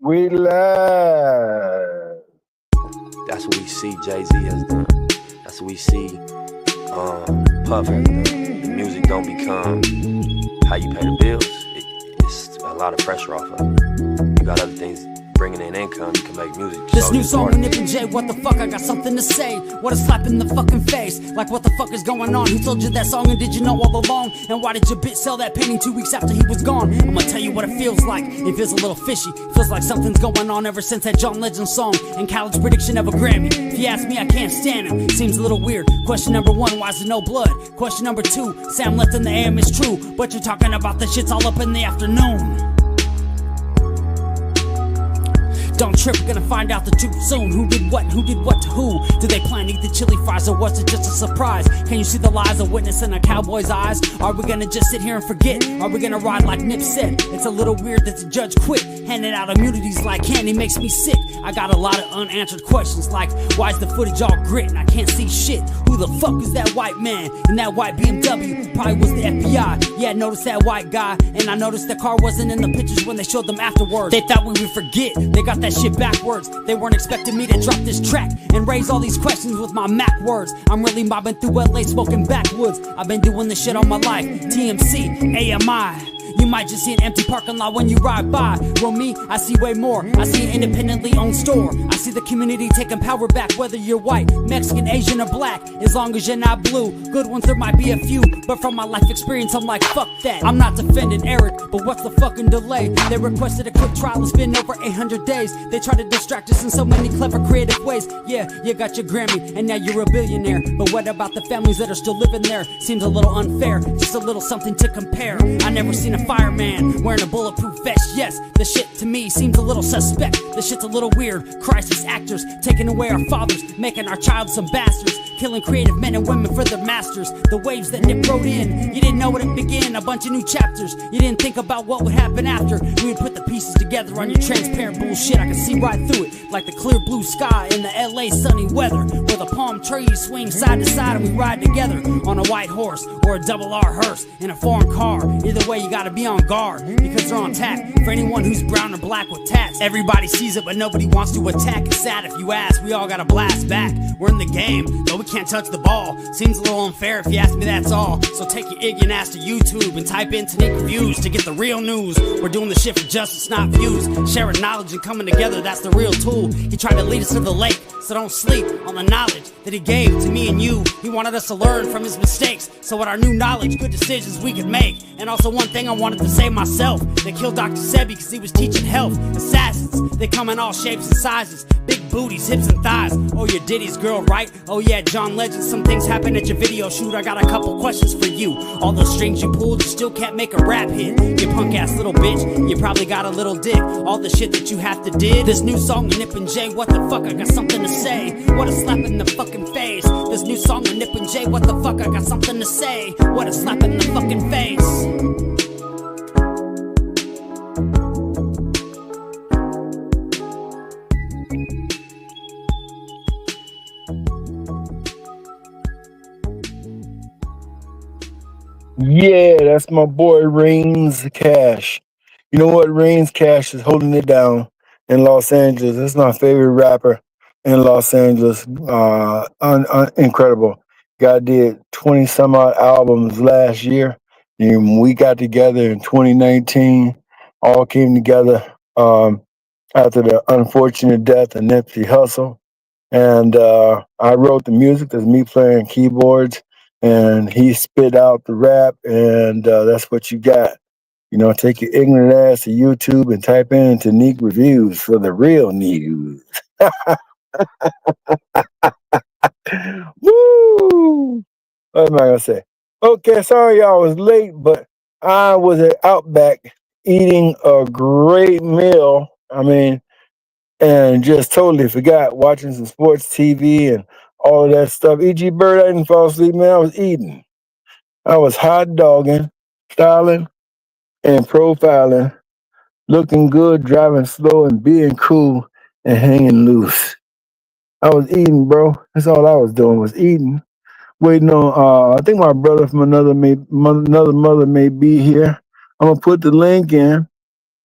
We live. That's what we see Jay-Z has done. That's what we see Puff has done. The music don't become how you pay the bills. It's a lot of pressure off of it. You got other things bringing in income. You can make music. This new song with Nip and Jay, what the fuck, I got something to say. What a slap in the fucking face. Like what the fuck is going on? Who told you that song and did you know all along? And why did your bitch sell that painting 2 weeks after he was gone? I'm gonna tell you what it feels like. It feels a little fishy. Feels like something's going on ever since that John Legend song and Khaled's prediction of a Grammy. If you ask me, I can't stand him. Seems a little weird. Question number one, why is there no blood? Question number two, Sam left in the AM is true, but you're talking about the shit's all up in the afternoon. Don't trip, we're gonna find out the truth soon. Who did what to who? Did they plan to eat the chili fries or was it just a surprise? Can you see the lies of witness in a cowboy's eyes? Are we gonna just sit here and forget? Are we gonna ride like Nip said? It's a little weird that the judge quit. Handing out immunities like candy makes me sick. I got a lot of unanswered questions like, why is the footage all grit and I can't see shit? Who the fuck is that white man in that white BMW? Probably was the FBI. Yeah, I noticed that white guy, and I noticed the car wasn't in the pictures when they showed them afterwards. They thought we would forget. They got that shit backwards. They weren't expecting me to drop this track and raise all these questions with my Mac words. I'm really mobbing through LA smoking backwoods. I've been doing this shit all my life. TMC, AMI. You might just see an empty parking lot when you ride by. Well, me, I see way more. I see an independently owned store. I see the community taking power back, whether you're white, Mexican, Asian, or black. As long as you're not blue. Good ones, there might be a few, but from my life experience, I'm like, fuck that. I'm not defending Eric, but what's the fucking delay? They requested a quick trial, it's been over 800 days. They try to distract us in so many clever, creative ways. Yeah, you got your Grammy, and now you're a billionaire. But what about the families that are still living there? Seems a little unfair, just a little something to compare. I never seen a fireman wearing a bulletproof vest. Yes, the shit to me seems a little suspect. The shit's a little weird. Crisis actors taking away our fathers, making our child some bastards, killing creative men and women for their masters. The waves that Nip wrote in, you didn't know it began. A bunch of new chapters. You didn't think about what would happen after. We would put the pieces together on your transparent bullshit. I can see right through it, like the clear blue sky in the LA sunny weather, where the palm trees swing side to side and we ride together on a white horse or a double R hearse in a foreign car. Either way, you gotta be on guard because they're on tap for anyone who's brown or black with tats. Everybody sees it, but nobody wants to attack. It's sad if you ask. We all gotta blast back. We're in the game, though we can't touch the ball. Seems a little unfair if you ask me, that's all. So take your ignorant ass to YouTube and type in Tanique Reviews to get the real news. We're doing the shit for justice, not views. Sharing knowledge and coming together, that's the real tool. He tried to lead us to the lake, so don't sleep on the knowledge that he gave to me and you. He wanted us to learn from his mistakes, so with our new knowledge, good decisions we could make. And also one thing I wanted to say myself, they killed Dr. Sebi because he was teaching health. Assassins, they come in all shapes and sizes, big booties, hips and thighs. Oh, you're Diddy's girl, right? Oh yeah, John Legend, some things happen at your video shoot. I got a couple questions for you. All those strings you pulled, you still can't make a rap hit. You punk ass little bitch, you probably got a little dick. All the shit that you have to did. This new song with Nip and Jay, what the fuck, I got something to say. What a slap in the fucking face. This new song with Nip and Jay, what the fuck, I got something to say. What a slap in the fucking face. Yeah, that's my boy Reigns Cash. You know what? Reigns Cash is holding it down in Los Angeles. That's my favorite rapper in Los Angeles. Incredible. Guy did 20 some odd albums last year. And we got together in 2019, all came together after the unfortunate death of Nipsey Hussle. And I wrote the music. That's me playing keyboards, and he spit out the rap, and that's what you got. You know, take your ignorant ass to YouTube and type in Tanique Reviews for the real news. Woo! What am I gonna say? Okay, sorry y'all was late, but I was at Outback eating a great meal. I mean, and just totally forgot watching some sports TV and all of that stuff. E.G. Bird, I didn't fall asleep, man. I was eating. I was hot dogging, styling, and profiling, looking good, driving slow, and being cool and hanging loose. I was eating, bro. That's all I was doing was eating. Waiting on, I think my brother from another mother may be here. I'm gonna put the link in.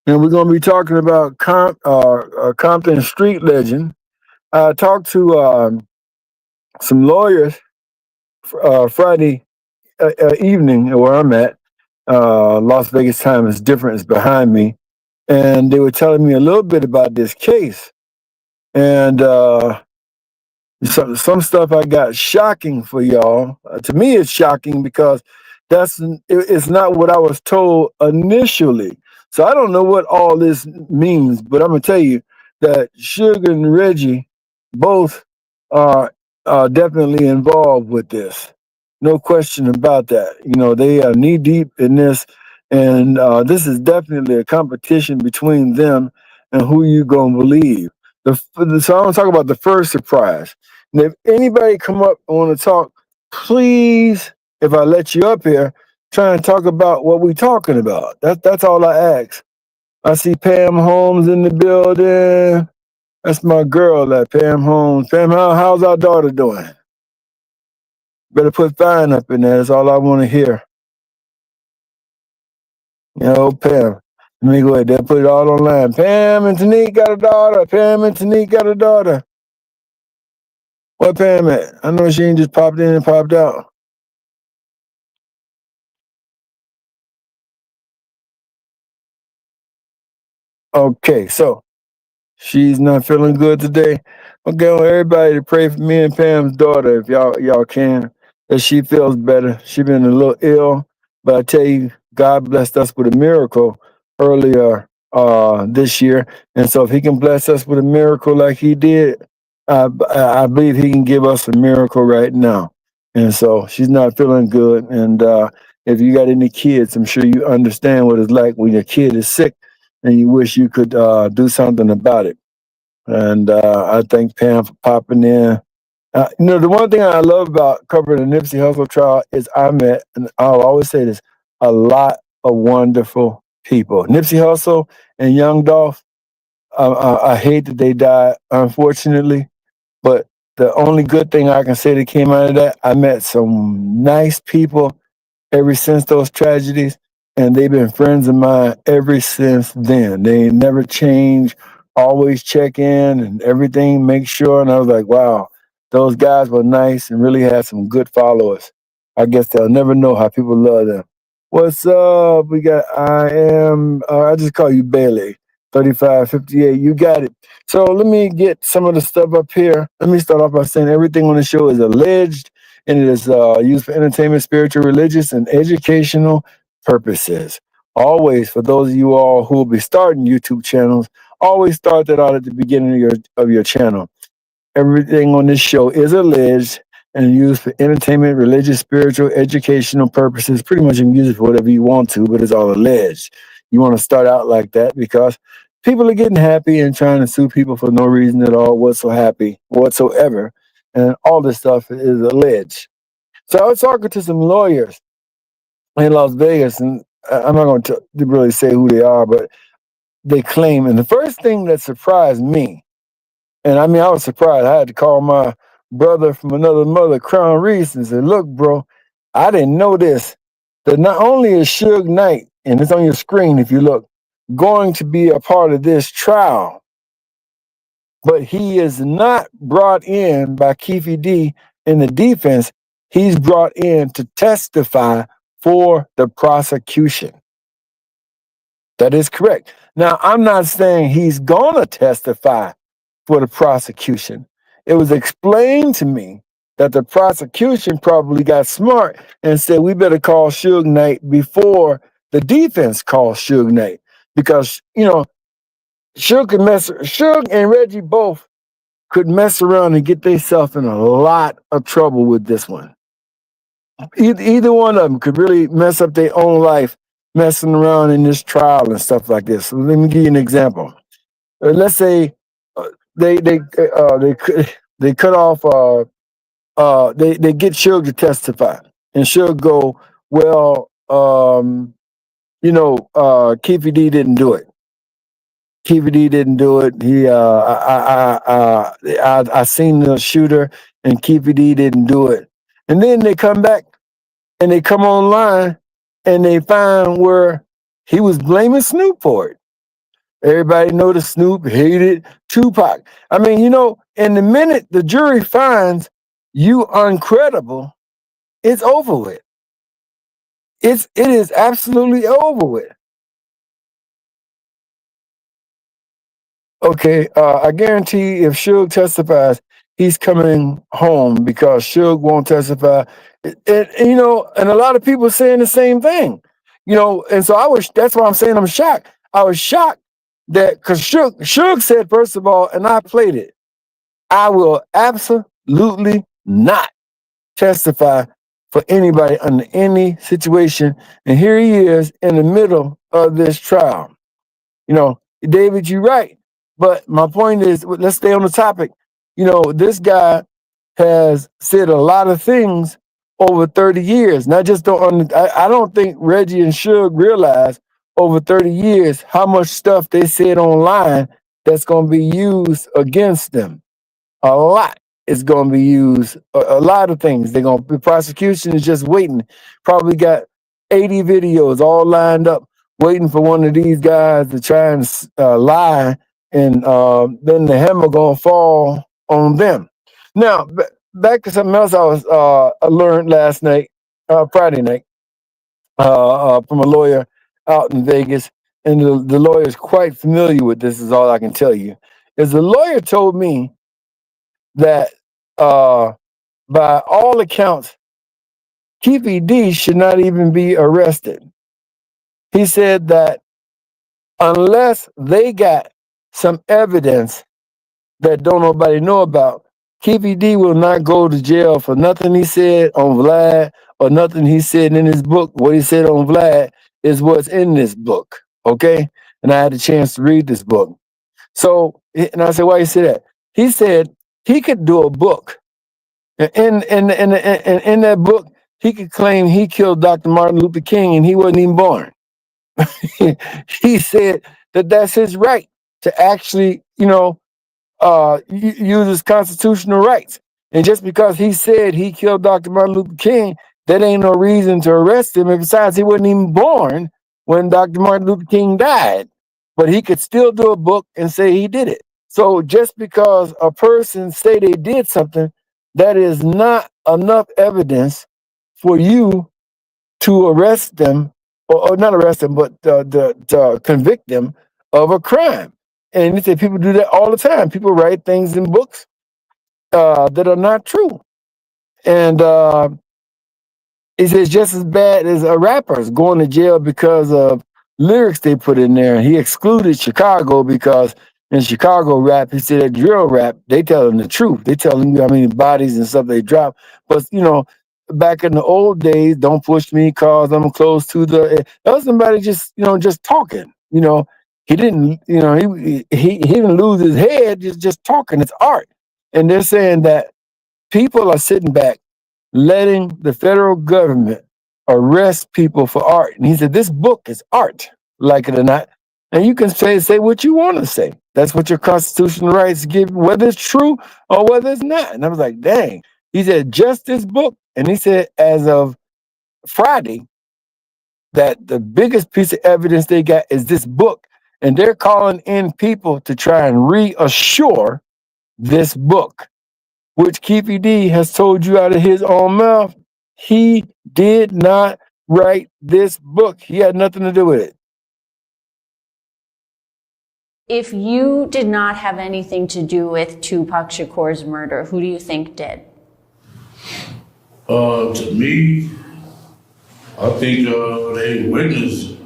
and we're going to be talking about Compton street legend. I talked to some lawyers Friday evening where I'm at. Las Vegas time is different; it's behind me, and they were telling me a little bit about this case. And some stuff I got shocking for y'all. To me, it's shocking because it's not what I was told initially. So I don't know what all this means, but I'm gonna tell you that Sugar and Reggie both are definitely involved with this. No question about that. You know, they are knee deep in this, and this is definitely a competition between them and who you gonna believe. So I want to talk about the first surprise. And if anybody come up and want to talk, please, if I let you up here, try and talk about what we talking about. That's all I ask. I see Pam Holmes in the building. That's my girl, that Pam Holmes. Pam, how's our daughter doing? Better put fine up in there. That's all I want to hear. You know, Pam. Let me go ahead and put it all online. Pam and Tanique got a daughter. Pam and Tanique got a daughter. Where Pam at? I know she ain't just popped in and popped out. Okay, so she's not feeling good today. Okay, I want everybody to pray for me and Pam's daughter if y'all can, that she feels better. She been a little ill, but I tell you, God blessed us with a miracle earlier this year, and so if He can bless us with a miracle like He did, I believe He can give us a miracle right now. And so she's not feeling good, and if you got any kids, I'm sure you understand what it's like when your kid is sick and you wish you could do something about it. And I thank Pam for popping in. You know, the one thing I love about covering the Nipsey Hussle trial is I met, and I'll always say this, a lot of wonderful people. Nipsey Hussle and Young Dolph, I hate that they died, unfortunately, but the only good thing I can say that came out of that, I met some nice people ever since those tragedies, and they've been friends of mine ever since then. They never change, always check in and everything, make sure. And I was like, wow, those guys were nice and really had some good followers. I guess they'll never know how people love them. What's up? I just call you Bailey, 3558. You got it. So let me get some of the stuff up here. Let me start off by saying everything on the show is alleged and it is used for entertainment, spiritual, religious, and educational purposes. Always, for those of you all who will be starting YouTube channels, always start that out at the beginning of your channel. Everything on this show is alleged and used for entertainment, religious, spiritual, educational purposes. Pretty much you can use it for whatever you want to, but it's all alleged. You want to start out like that because people are getting happy and trying to sue people for no reason at all whatsoever. And all this stuff is alleged. So I was talking to some lawyers in Las Vegas, and I'm not going to really say who they are, but they claim. And the first thing that surprised me, and I mean, I was surprised. I had to call my brother from another mother, Crown Reese, and say, look, bro, I didn't know this. That not only is Suge Knight, and it's on your screen if you look, going to be a part of this trial, but he is not brought in by Keefe D in the defense. He's brought in to testify for the prosecution. That is correct. Now, I'm not saying he's going to testify for the prosecution. It was explained to me that the prosecution probably got smart and said, we better call Suge Knight before the defense calls Suge Knight. Because, you know, Suge and Reggie both could mess around and get themselves in a lot of trouble with this one. Either one of them could really mess up their own life messing around in this trial and stuff like this. So let me give you an example. Let's say they cut off they get Suge to testify, and Suge go, well, Keefe D didn't do it. Keefe D didn't do it. I seen the shooter, and Keefe D didn't do it. And then they come back and they come online and they find where he was blaming Snoop for it. Everybody know that Snoop hated Tupac. I mean, you know, in the minute the jury finds you uncredible, it's over with. It is absolutely over with. Okay, I guarantee if Suge testifies, he's coming home because Suge won't testify. And, you know, and a lot of people saying the same thing. You know, and so that's why I'm saying I'm shocked. I was shocked that because Suge said, first of all, and I played it, I will absolutely not testify for anybody under any situation. And here he is in the middle of this trial. You know, David, you're right. But my point is, let's stay on the topic. You know, this guy has said a lot of things over 30 years. And I just I don't think Reggie and Suge realize over 30 years how much stuff they said online that's going to be used against them. A lot is going to be used. A lot of things. The prosecution is just waiting. Probably got 80 videos all lined up, waiting for one of these guys to try and lie, and then the hammer gonna fall on them. Now, back to something else I learned last night, Friday night, from a lawyer out in Vegas, and the lawyer is quite familiar with this. Is all I can tell you. Is the lawyer told me that by all accounts, Keefe D should not even be arrested. He said that unless they got some evidence that don't nobody know about, Keefe D will not go to jail for nothing he said on Vlad or nothing he said in his book. What he said on Vlad is what's in this book, okay? And I had a chance to read this book. So, and I said, why you say that? He said he could do a book. In that book, he could claim he killed Dr. Martin Luther King and he wasn't even born. He said that that's his right to actually, you know, use his constitutional rights. And just because he said he killed Dr. Martin Luther King, that ain't no reason to arrest him. And besides, he wasn't even born when Dr. Martin Luther King died. But he could still do a book and say he did it. So just because a person say they did something, that is not enough evidence for you to arrest them, or not arrest them, but to convict them of a crime. And he said people do that all the time. People write things in books that are not true. And he says just as bad as rappers going to jail because of lyrics they put in there. He excluded Chicago because in Chicago rap, he said that drill rap, they telling the truth. They telling you how many bodies and stuff they drop. But, you know, back in the old days, don't push me cause I'm close to that was somebody just, you know, just talking. You know, he didn't, you know, he didn't lose his head, just talking. It's art. And they're saying that people are sitting back letting the federal government arrest people for art. And he said, this book is art, like it or not. And you can say what you want to say. That's what your constitutional rights give, whether it's true or whether it's not. And I was like, dang. He said, just this book. And he said, as of Friday, that the biggest piece of evidence they got is this book. And they're calling in people to try and reassure this book, which Keefe D has told you out of his own mouth, he did not write this book. He had nothing to do with it. If you did not have anything to do with Tupac Shakur's murder, who do you think did? To me, I think they witnessed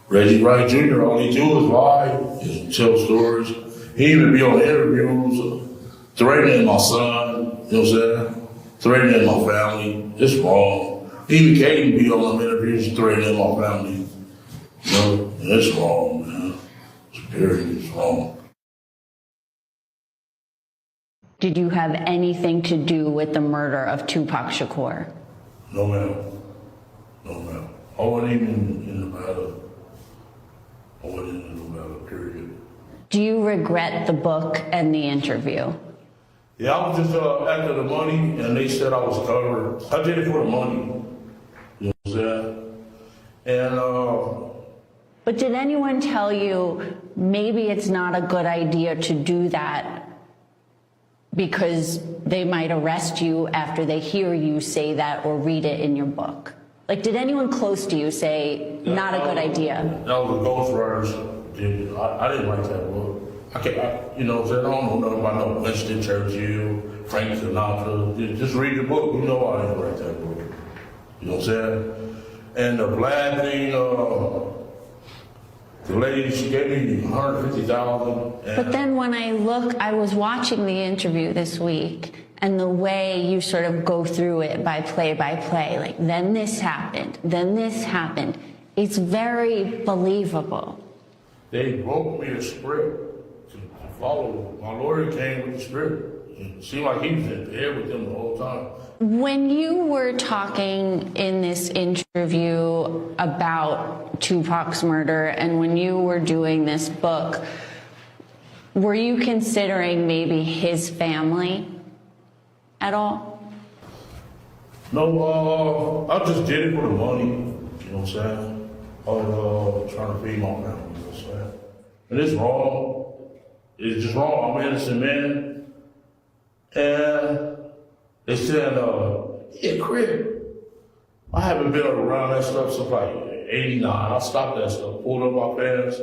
Reggie Wright Jr. All he do is lie, is tell stories. He even be on interviews threatening my son, you know what I'm saying? Threatening my family. It's wrong. Even Katie be on them interviews threatening my family. You know, it's wrong, man. It's period, it's wrong. Did you have anything to do with the murder of Tupac Shakur? No, ma'am. No, ma'am. I wasn't even in the matter. I wasn't in the matter, period. Do you regret the book and the interview? Yeah, I was just after the money, and they said I was covered. I did it for the money. You know what I'm saying? And But did anyone tell you maybe it's not a good idea to do that because they might arrest you after they hear you say that or read it in your book? Like, did anyone close to you say, not a good idea? That was a ghostwriter's. I didn't write that book. You know what I'm saying? I don't know nothing about no Winston Churchill, Frank Sinatra. Just read the book. You know I didn't write that book. You know what I'm saying? And the black thing, the lady, she gave me $150,000. But then when I was watching the interview this week, and the way you sort of go through it by play, like, then this happened, it's very believable. They wrote me a script to follow. My lawyer came with the script. It seemed like he was in bed with them the whole time. When you were talking in this interview about Tupac's murder, and when you were doing this book, were you considering maybe his family at all? No, I just did it for the money. You know what I'm saying? I was trying to feed my family. You know what I'm saying? And it's wrong. It's just wrong. I'm an innocent man. And they said, yeah, crib. I haven't been around that stuff since like 89. I stopped that stuff, pulled up my pants.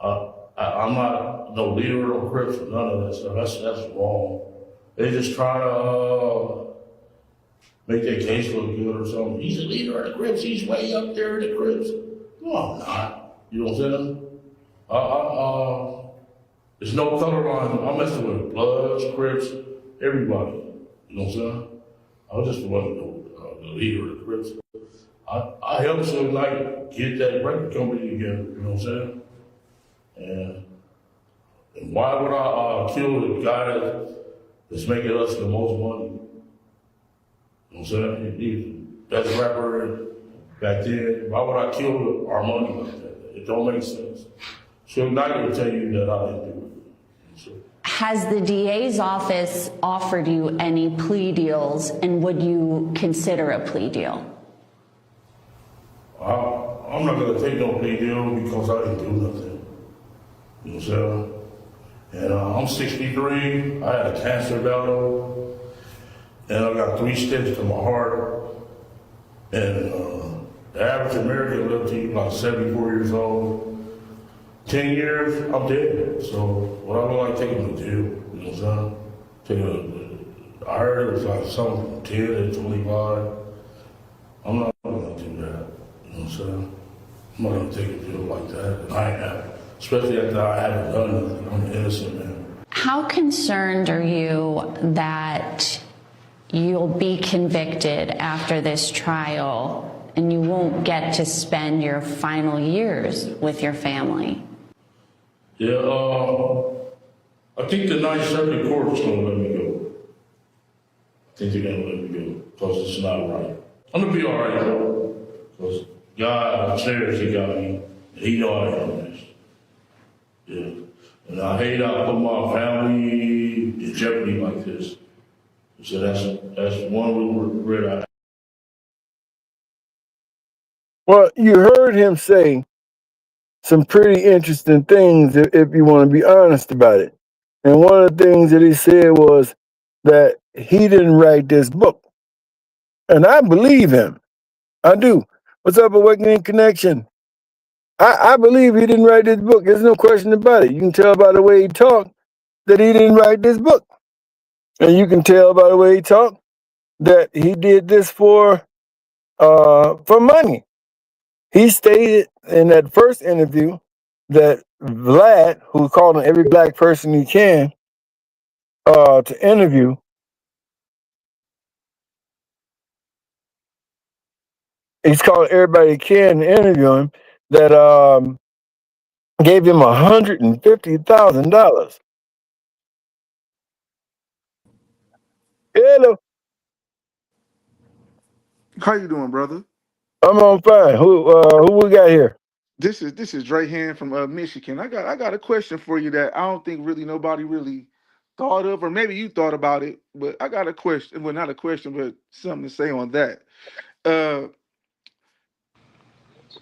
I'm not no leader or Crips or none of that stuff. That's wrong. They just trying to make their case look good or something. He's a leader of the Crips. He's way up there in the Crips. No, I'm not. You know what I'm saying? There's no color line. I'm messing with Bloods, Crips, everybody. You know what I'm saying? I was just the leader of the Crips. I helped Suge Knight get that record company together. You know what I'm saying? And why would I kill the guy that's making us the most money? You know what I'm saying? He best rapper back then. Why would I kill our money like that? It don't make sense. Suge Knight will tell you that I didn't do it. So, has the DA's office offered you any plea deals, and would you consider a plea deal? I'm not gonna take no plea deal because I didn't do nothing. You know what I'm saying? And I'm 63, I had a cancer battle, and I got 3 stents to my heart. And the average American lives to like 74 years old. 10 years, I'm dead. So what I don't like taking a deal, you know what I'm saying? I heard it was like something from 10 to 25. I'm not gonna do that, you know what I'm saying? I'm not gonna take a deal like that. And I have, especially after I haven't done nothing. I'm an innocent man. How concerned are you that you'll be convicted after this trial and you won't get to spend your final years with your family? Yeah, I think the Ninth Circuit Court's gonna let me go. I think they're gonna let me go, because it's not right. I'm gonna be all right though, because God upstairs, He got me. He know I am this. Yeah, and I hate I put my family in jeopardy like this. So that's one little regret I have. Well, you heard him say some pretty interesting things if you want to be honest about it. And one of the things that he said was that he didn't write this book. And I believe him. I do. What's up, Awakening Connection? I believe he didn't write this book. There's no question about it. You can tell by the way he talked that he didn't write this book. And you can tell by the way he talked that he did this for money. He stated in that first interview that Vlad, who called on every black person he can to interview, he's calling everybody he can to interview him, that gave him $150,000. Hello, How you doing, brother? I'm on fine. Who we got here? This is Dre Hand from Michigan. I got a question for you that I don't think really nobody really thought of, or maybe you thought about it, but I got a question. Well, not a question, but something to say on that. Uh,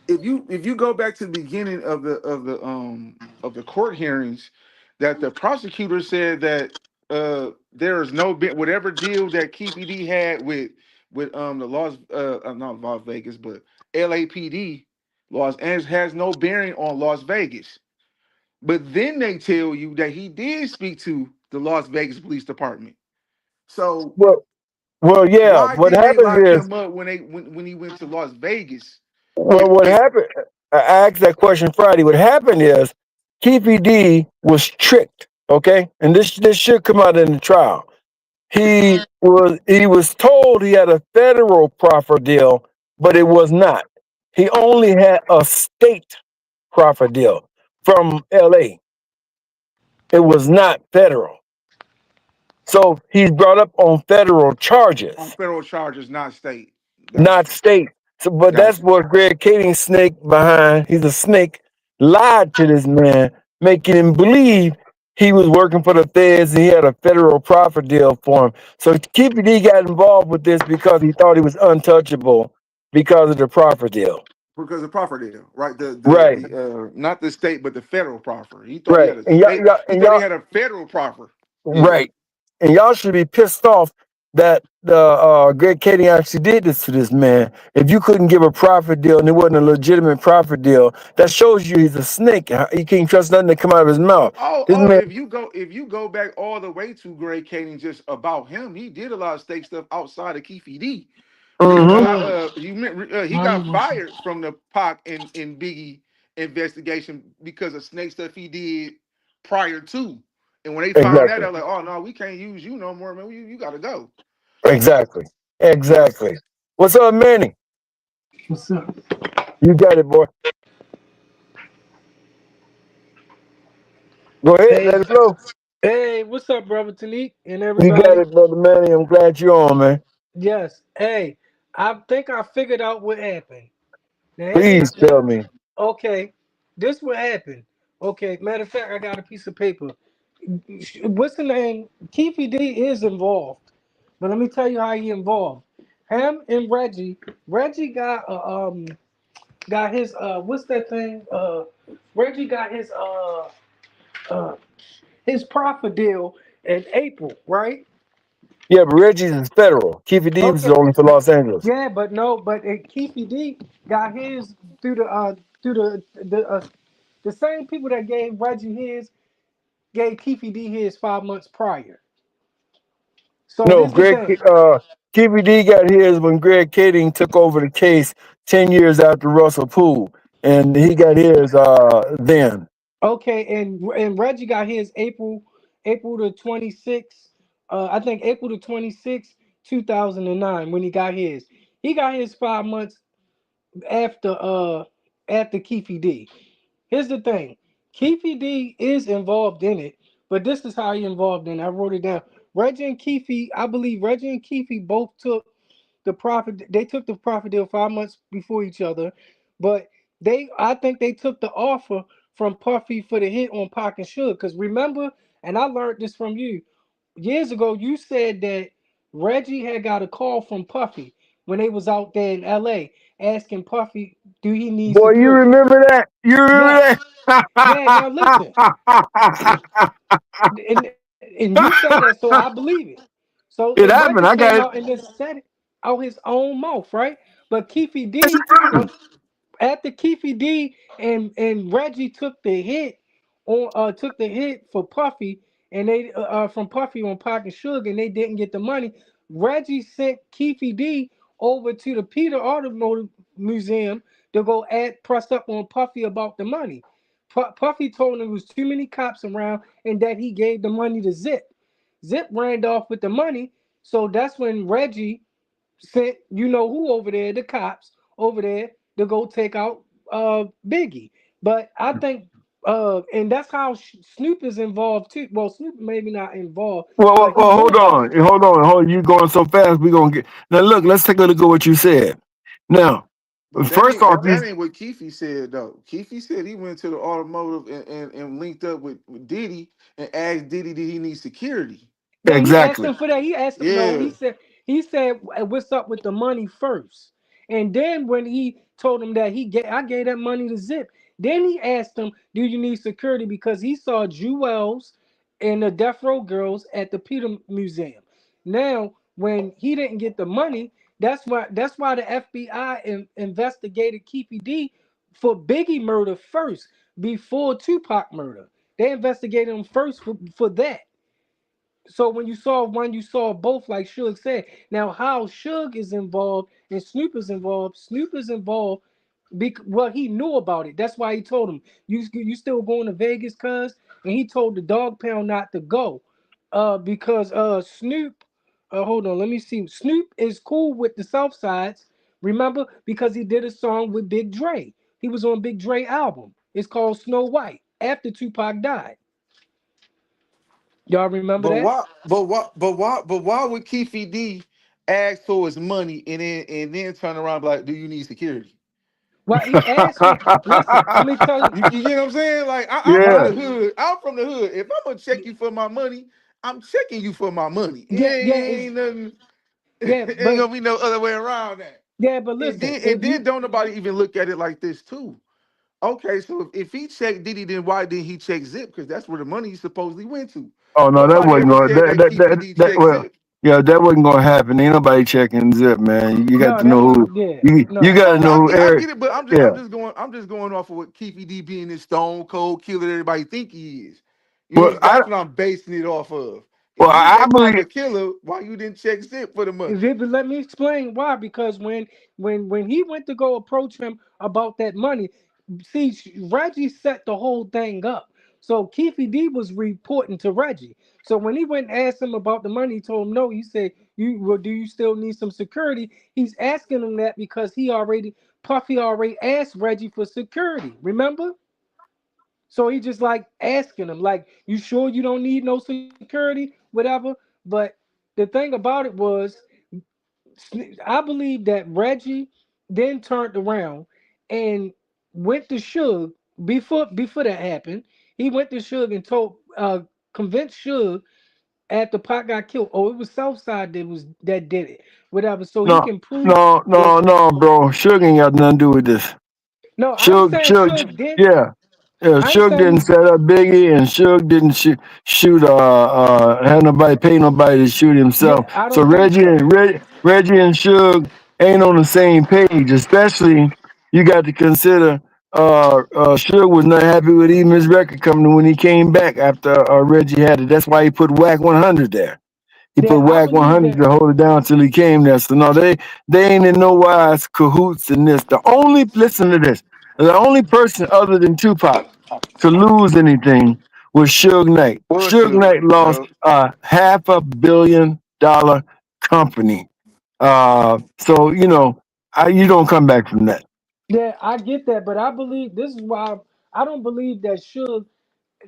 if you go back to the beginning of the court hearings, that the prosecutor said that there is no whatever deal that Keefe D had with the not Las Vegas but LAPD, Los Angeles, has no bearing on Las Vegas. But then they tell you that he did speak to the Las Vegas Police Department. So Well, well, yeah. why What didn't they happens lock is, him up when he went to Las Vegas? well, what If happened? I asked that question Friday. What happened is, Keefe D was tricked. Okay, and this should come out in the trial. He was told he had a federal proffer deal, but it was not. He only had a state proffer deal from LA. It was not federal. So he's brought up on federal on charges, federal charges, not state. Got not you. state. So, but Got that's you. what Greg Kading snake behind. He's a snake, lied to this man, making him believe he was working for the feds and he had a federal profit deal for him. So KPD got involved with this because he thought he was untouchable because of the profit deal. Because the proffer deal, right? Right, Not the state, but the federal proffer. He thought he right. had a And y'all, state. y'all, He and thought he y'all had a federal proffer. Yeah. right. And y'all should be pissed off that the Greg Kading actually did this to this man. If you couldn't give a profit deal and it wasn't a legitimate profit deal, that shows you he's a snake. You can't trust nothing that come out of his mouth. This Oh, man, if you go back all the way to Greg Kading, just about him, he did a lot of state stuff outside of Keefe D. hmm He got fired from the Pac and Biggie investigation because of snake stuff he did prior to. And when they found that, exactly, they're like, "Oh no, we can't use you no more, man. You got to go." exactly, Yeah. exactly. What's up, Manny? What's up? You got it, boy. Go ahead, Hey, let it flow. hey, what's up, brother Tanique and You got everybody? it, brother Manny. I'm glad you're on, man. Yes. Hey, I think I figured out what happened. Now, Please tell me. okay, this what happened. Okay, matter of fact, I got a piece of paper. What's the name? Keefe D is involved, but let me tell you how he involved. Him and Reggie. Reggie got his what's that thing? Reggie got uh his profit deal in April, right? Yeah, but Reggie's is federal. Keefe D was Okay. only for Los Angeles. Yeah, but no, but Keefe D got his through the same people that gave Reggie his gave Keefe D his 5 months prior. So No, here's the thing. KBD got his when Greg Kading took over the case 10 years after Russell Poole, and he got his then. Okay, and Reggie got his April the 26th. I think April the 26th, 2009 when he got his. He got his 5 months after after Keefe D. Here's the thing. Keefe D is involved in it, but this is how he involved in it. I wrote it down. Reggie and Keefe, I believe Reggie and Keefe both took the profit. They took the profit deal 5 months before each other, but I think they took the offer from Puffy for the hit on Pac and Suge. Because remember, and I learned this from you years ago. You said that Reggie had got a call from Puffy when they was out there in L.A. asking Puffy, "Do he need Boy, you security?" remember that? You remember Yes. Yeah. Now listen, that? and you said that, so I believe it. So It and Reggie happened. I came got it. out and just said it out his own mouth, right? But Keefe D, after Keefe D and Reggie took the hit for Puffy, and they from Puffy on Pac and Sugar, and they didn't get the money. Reggie sent Keefe D over to the Peter Automotive Museum to go press up on Puffy about the money. Puffy told him there was too many cops around and that he gave the money to Zip. Zip ran off with the money, so that's when Reggie sent you know who over there, the cops over there to go take out Biggie. But I think and that's how Snoop is involved too. Well, Snoop maybe not involved, but he Hold knows about on. it. You going so fast. We gonna get now. Look, let's take a look at what you said. Now, But that first ain't off, but you that ain't what Keefe said though. Keefe said he went to the automotive and linked up with Diddy and asked Diddy did he need security. Yeah, he asked exactly. him for that. He asked him. No, Yeah. he said what's up with the money first, and then when he told him that I gave that money to Zip. Then he asked him, "Do you need security?" Because he saw Jewels and the Death Row Girls at the Peter Museum. Now, when he didn't get the money, that's why the FBI investigated Keefy D for Biggie murder first before Tupac murder. They investigated him first for that. So when you saw one, you saw both, like Suge said. Now, how Suge is involved and Snoop is involved because well, he knew about it. That's why he told him, you still going to Vegas, cuz? And he told the dog pound not to go. Because Snoop, hold on, let me see. Snoop is cool with the South Sides, remember? Because he did a song with Big Dre. He was on Big Dre album. It's called Snow White after Tupac died. Y'all remember But that? why? But why would Keefy D ask for his money and then turn around and be like, "Do you need security?" Well, he asked for. Listen, let me tell you. You get what I'm saying? Like I'm from the Yeah. hood. I'm from the hood. If I'm gonna check you for my money, I'm checking you for my money. It Yeah, yeah, ain't, it's ain't nothing. yeah, It ain't but gonna be no other way around that. And listen, then if and then you don't nobody even look at it like this too. Okay, so if he checked Diddy, then why didn't he check Zip? Because that's where the money supposedly went to. Oh no, that Nobody wasn't ever going. said that Keefy D checked Well, Zip. yeah, that wasn't going to happen. Ain't nobody checking Zip, man. You got no, to know that's who. yeah, You no. got to No, know who I Eric. get it, but Yeah. I'm just going off of what Keefy D being this stone cold killer that everybody think he is. Well, That's what I'm basing it off of. well, If he's I that type believe. of killer, why you didn't check Zip for the money? But let me explain why. Because when he went to go approach him about that money, see, Reggie set the whole thing up. So Keefe D was reporting to Reggie. So when he went and asked him about the money, he told him no. He said, "You well, do you still need some security?" He's asking him that because Puffy already asked Reggie for security. Remember? So he just like asking him, like, "You sure you don't need no security, whatever?" But the thing about it was I believe that Reggie then turned around and went to Suge before that happened. He went to Suge and told convinced Suge after Pac got killed. Oh, it was Southside that did it, whatever. So he No, can prove no, that. no, no, bro. Suge ain't got nothing to do with this. No, I ain't Suge, saying Suge, Suge did. yeah. Yeah, I ain't Suge saying didn't he. set up Biggie, and Suge didn't shoot. Had nobody pay nobody to shoot himself. Yeah, I So don't think so. Reggie and Suge ain't on the same page. Especially, you got to consider. Suge was not happy with even his record company when he came back after Reggie had it. That's why he put Whack 100 there. He put Yeah, I Whack believe 100 that. to hold it down till he came there. So no, they ain't in no wise cahoots in this. Listen to this. The only person other than Tupac to lose anything was Suge Knight. Suge Bullshit. Knight lost a $500 million company. So you don't come back from that. Yeah, I get that, but I believe this is why I don't believe that Suge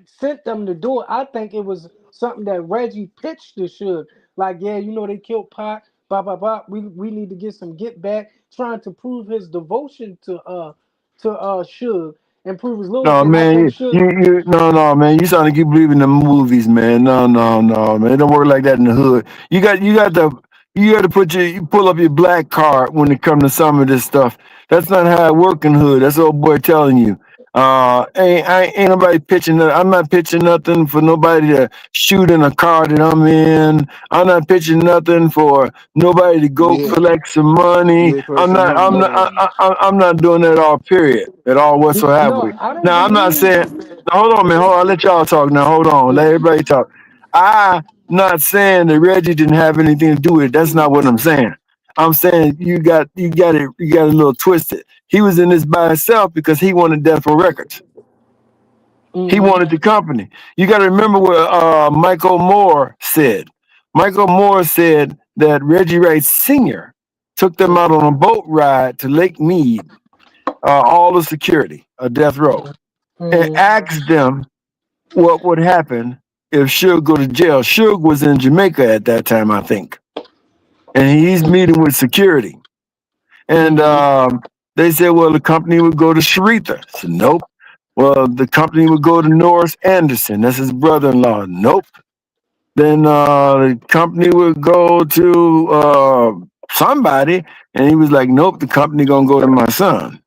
sent them to do it. I think it was something that Reggie pitched to Suge. Like, yeah, they killed Pac, blah blah blah. We need to get some get back, trying to prove his devotion to Suge and prove his No, loyalty. And I man, think Suge, no, man. You starting to keep believing the movies, man. No, no, no, man. It don't work like that in the hood. You got to you pull up your black card when it comes to some of this stuff. That's not how it work in hood. That's old boy telling you. Ain't nobody pitching. I'm not pitching nothing for nobody to shoot in a car that I'm in. I'm not pitching nothing for nobody to go Yeah, collect some money. yeah, collect some money. Yeah, I'm not doing that at all. Period. At all no, whatsoever. I don't Now I'm not believe. saying. Now hold on, man. Hold on. I'll let y'all talk. Now hold on. Let Yeah. everybody talk. I'm not saying that Reggie didn't have anything to do with it. That's not what I'm saying. I'm saying you got it a little twisted. He was in this by himself because he wanted Death Row Records. He Hmm. wanted the company. You got to remember what Michael Moore said. Michael Moore said that Reggie Wright Sr. took them out on a boat ride to Lake Mead, all the security, Death Row, and Hmm. asked them what would happen if Suge go to jail. Suge was in Jamaica at that time, I think, and he's meeting with security. And Hmm. they said, well, the company would go to Sharitha. I said, nope. Well, the company would go to Norris Anderson. That's his brother-in-law. Nope. Then the company would go to somebody, and he was like, nope, the company gonna go to my son.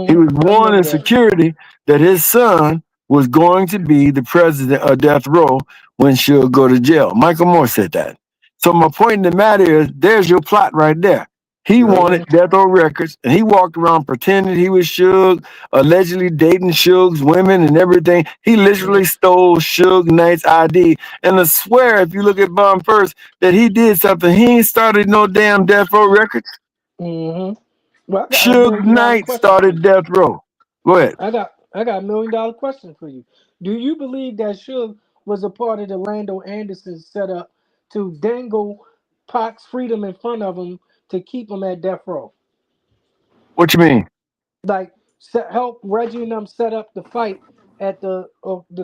He was I remember warning that. security that his son was going to be the president of death row when she'll go to jail. Michael Moore said that. So my point in the matter is, there's your plot right there. He Yep. wanted Death Row Records, and he walked around pretending he was Suge, allegedly dating Suge's women and everything. He literally stole Suge Knight's ID. And I swear, if you look at Bomb First, that he did something. He ain't started no damn Death Row Records. Mm-hmm. Well, I got a Suge million dollar Knight question for started you. Death Row. Go ahead. I got $1 million question for you. Do you believe that Suge was a part of the Lando Anderson setup to dangle Pac's freedom in front of him to keep him at death row? What you mean? Like help Reggie and them set up the fight at the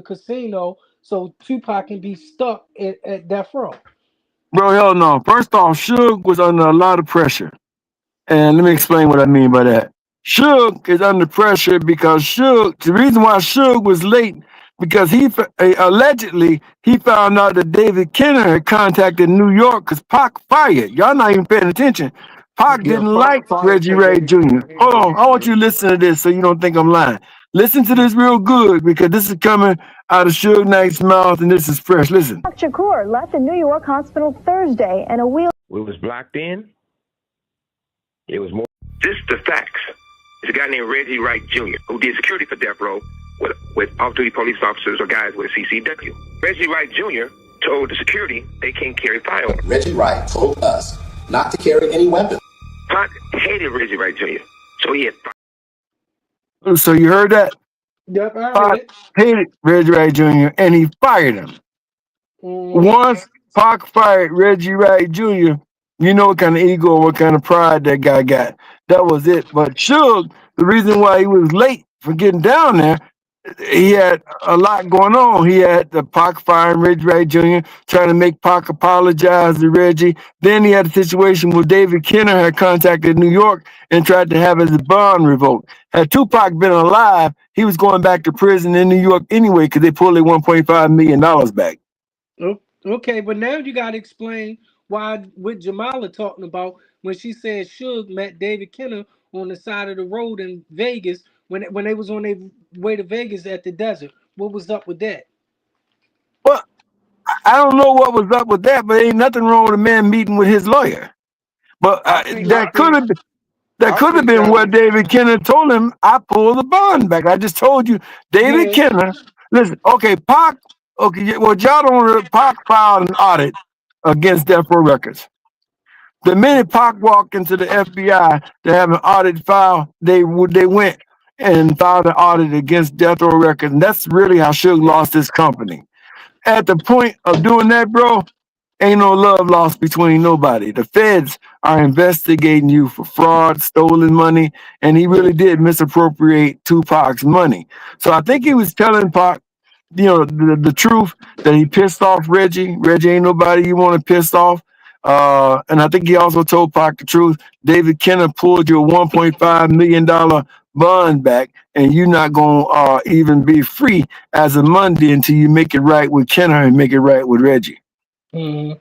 casino so Tupac can be stuck at death row. Bro, hell no. First off, Suge was under a lot of pressure. And let me Mm, explain what I mean by that. Suge is under pressure because the reason why Suge was late, because allegedly he found out that David Kenner had contacted New York because Pac fired. Y'all not even paying attention. Pac Yeah, didn't like fire Reggie take Ray David Jr. Kenner. He ain't Hold like on, I that. want you to listen to this so you don't think I'm lying. Listen to this real good because this is coming out of Suge Knight's mouth and this is fresh. Listen. Shakur left a New York hospital Thursday and a wheel. We was blocked in. It was more. Just the facts. There's a guy named Reggie Wright Jr. who did security for Death Row with off-duty police officers or guys with a CCW. Reggie Wright Jr. told the security they can't carry firearms. Reggie Wright told us not to carry any weapons. Pac hated Reggie Wright Jr. So he had. So you heard that? Yep, I heard Pac it. hated Reggie Ray Jr. and he fired him. Mm-hmm. Once Pac fired Reggie Wright Jr., you know what kind of ego and what kind of pride that guy got. That was it. But Suge, the reason why he was late for getting down there, he had a lot going on. He had the Pac firing Reggie Wright Jr., trying to make Pac apologize to Reggie. Then he had a situation where David Kenner had contacted New York and tried to have his bond revoked. Had Tupac been alive, he was going back to prison in New York anyway because they pulled their $1.5 million back. Okay, but now you gotta explain why what Jamala talking about when she said Suge met David Kenner on the side of the road in Vegas when they was on their way to Vegas at the desert. What was up with that? Well, I don't know what was up with that, but ain't nothing wrong with a man meeting with his lawyer. But I think, I that could think, have that I could have think been that what was. David Kenner told him. I pulled the bond back. I just told you, David Yeah. Kenner. Listen, okay, Pac. Okay, well, y'all don't. Pac filed an audit against Death Row Records. The minute Pac walked into the FBI to have an audit file, they went and filed an audit against Death Row Records, and that's really how Suge lost his company. At the point of doing that, bro, ain't no love lost between nobody. The feds are investigating you for fraud, stolen money, and he really did misappropriate Tupac's money. So I think he was telling Pac, the truth that he pissed off Reggie. Reggie ain't nobody you want to piss off. And I think he also told Pac the truth. David Kenner pulled your $1.5 million bond back, and you're not going to even be free as of Monday until you make it right with Kenner and make it right with Reggie. Mhm.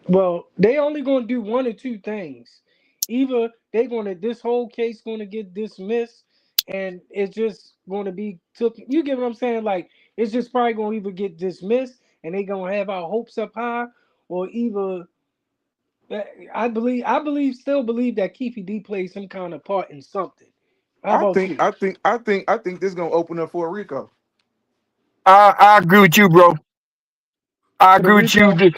Well, they only gonna do one or two things. Either they gonna this whole case gonna get dismissed, and it's just gonna be took. You get what I'm saying? Like it's just probably gonna either get dismissed, and they gonna have our hopes up high, or either still believe that Keefy D plays some kind of part in something. How I about think, you? I think, I think, I think this gonna open up for Rico. I agree with you, bro. I For the agree with you. Rico?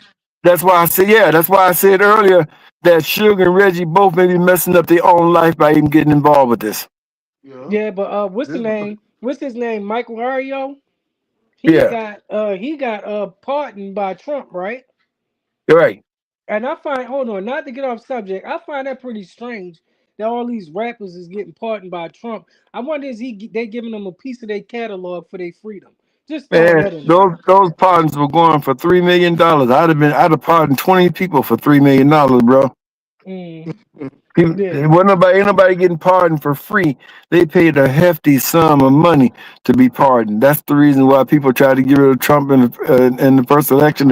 That's why I said, yeah, that's why I said earlier that Suge and Reggie both may be messing up their own life by even getting involved with this. Yeah. Yeah, but what's the This. name? What's his name? Michael Hario. Yeah, He got pardoned by Trump, right? you're right. And I find, hold on, not to get off subject, I find that pretty strange that all these rappers is getting pardoned by Trump. I wonder is they giving them a piece of their catalog for their freedom? Just throwing Man, that in there. those pardons were going for $3 million. I'd have pardoned 20 people for $3 million, bro. Mm. Yeah. Ain't nobody getting pardoned for free. They paid a hefty sum of money to be pardoned. That's the reason why people tried to get rid of Trump in the first election,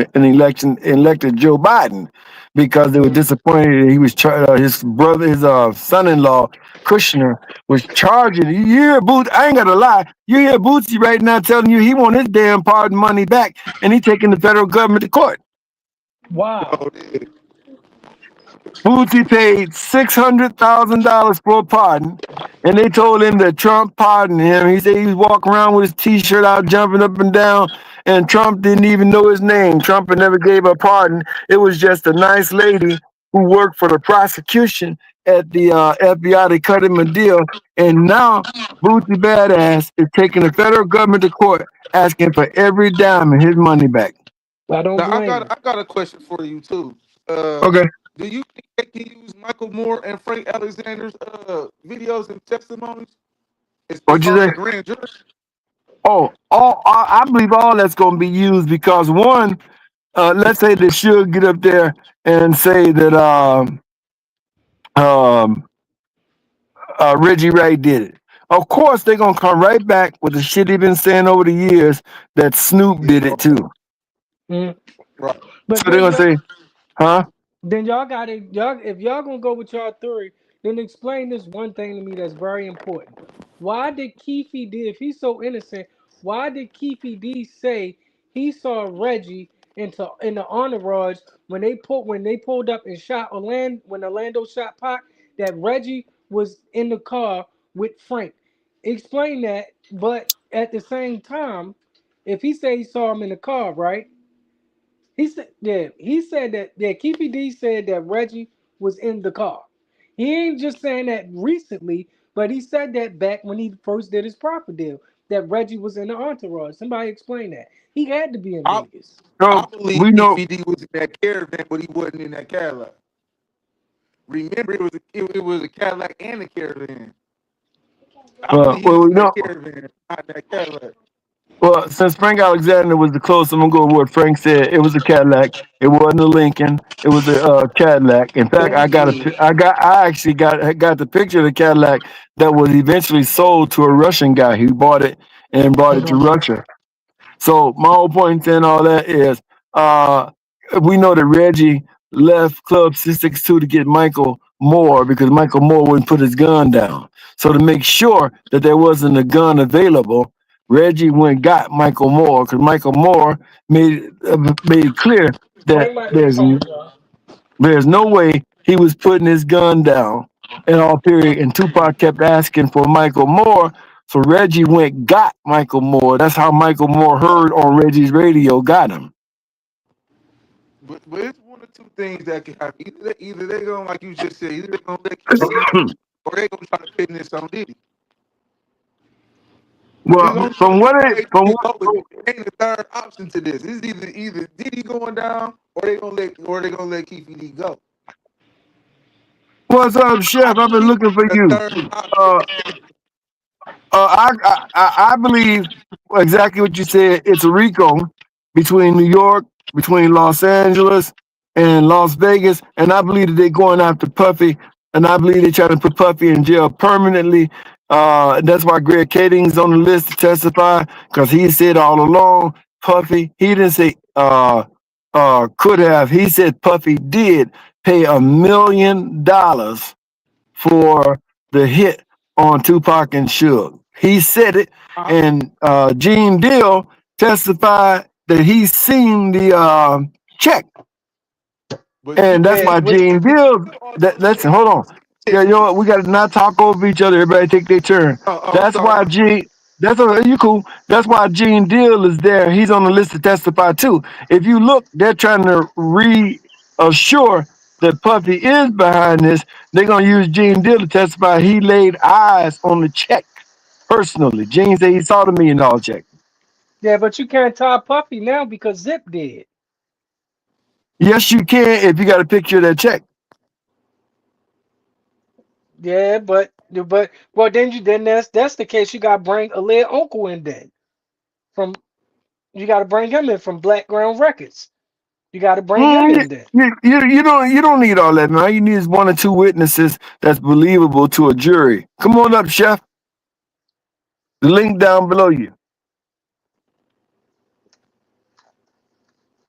elected Joe Biden, because they were Mm. disappointed that he was his brother, his son-in-law Kushner was charging. You hear Boots? I ain't gonna lie. You hear Bootsy right now telling you he want his damn pardon money back, and he taking the federal government to court. Wow. Oh, yeah. Bootsy paid $600,000 for a pardon, and they told him that Trump pardoned him. He said he was walking around with his T-shirt out, jumping up and down, and Trump didn't even know his name. Trump had never gave a pardon. It was just a nice lady who worked for the prosecution at the FBI. They cut him a deal, and now Bootsy Badass is taking the federal government to court, asking for every dime of his money back. I don't Now blame him. I got a question for you too. Uh, Okay, do you think they can use Michael Moore and Frank Alexander's videos and testimonies as what'd you far as say? a grand jury? Oh, I believe all that's going to be used because one, let's say they should get up there and say that um, Reggie Wright did it. Of course, they're gonna come right back with the shit they've been saying over the years that Snoop Yeah, did it too. Mm. right. But So they're then gonna say, "Huh? y'all got it. Y'all, if y'all gonna go with y'all theory, then explain this one thing to me that's very important. Why did Keefe D, if he's so innocent, why did Keefe D say he saw Reggie in the entourage when they pulled up and shot Orlando when Orlando shot Pac, that Reggie was in the car with Frank? Explain that. But at the same time, if he said he saw him in the car, right? He said that Keefe D said that Reggie was in the car. He ain't just saying that recently, but he said that back when he first did his proper deal, that Reggie was in the entourage. Somebody explain that. He had to be in I Vegas. I So believe we know. PFD was in that caravan, but he wasn't in that Cadillac. Remember, it was a Cadillac and a caravan. I believe he Well, was we in that know. caravan, not in that Cadillac. Well, since Frank Alexander was the closest, I'm gonna go with what Frank said. It was a Cadillac. It wasn't a Lincoln. It was a Cadillac. In fact, Thank you. I actually got the picture of the Cadillac that was eventually sold to a Russian guy. He bought it and brought it to Mhm. Russia. So my whole point in all that is, uh, we know that Reggie left Club 662 to get Michael Moore because Michael Moore wouldn't put his gun down. So to make sure that there wasn't a gun available, Reggie went and got Michael Moore because Michael Moore made it clear that Frank might be talking, y'all. there's no way he was putting his gun down in all period. And Tupac kept asking for Michael Moore. So Reggie went got Michael Moore. That's how Michael Moore heard on Reggie's radio, got him. But it's one or two things that can happen. Either they gonna, like you just said, either they gonna let you see, or they gonna try to pin this on Diddy. There's Well, only one way they from can what go with it. There ain't a third option to this. It's either Diddy going down, or they gonna let Keefe D go. what's up, I Chef? I've don't been see looking for a you. third option. Uh, I believe exactly what you said. It's a RICO between New York, between Los Angeles, and Las Vegas, and I believe that they're going after Puffy, and I believe they're trying to put Puffy in jail permanently. That's why Greg Kading's on the list to testify because he said all along Puffy. He didn't say could have. He said Puffy did pay $1 million for the hit on Tupac and Suge. He said it, Uh, and Gene Deal testified that he's seen the check, but and that's Yeah, why which Gene Deal. you also Listen, said hold on. Yeah, you know what? We got to not talk over each other. Everybody take their turn. I'm That's sorry. why Gene. That's you cool. That's why Gene Deal is there. He's on the list to testify too. If you look, they're trying to reassure that Puffy is behind this. They're gonna use Gene Deal to testify. He laid eyes on the check personally. Gene said he saw the $1 million check. yeah, but you can't tie Puffy now because Zip did. Yes, you can if you got a picture of that check. Yeah, but well then that's the case. You gotta bring a little uncle in then from you gotta bring him in from Black Ground Records. You got to bring him in there. You don't need all that, man. All you need is one or two witnesses that's believable to a jury. Come on up, Chef. The link down below you.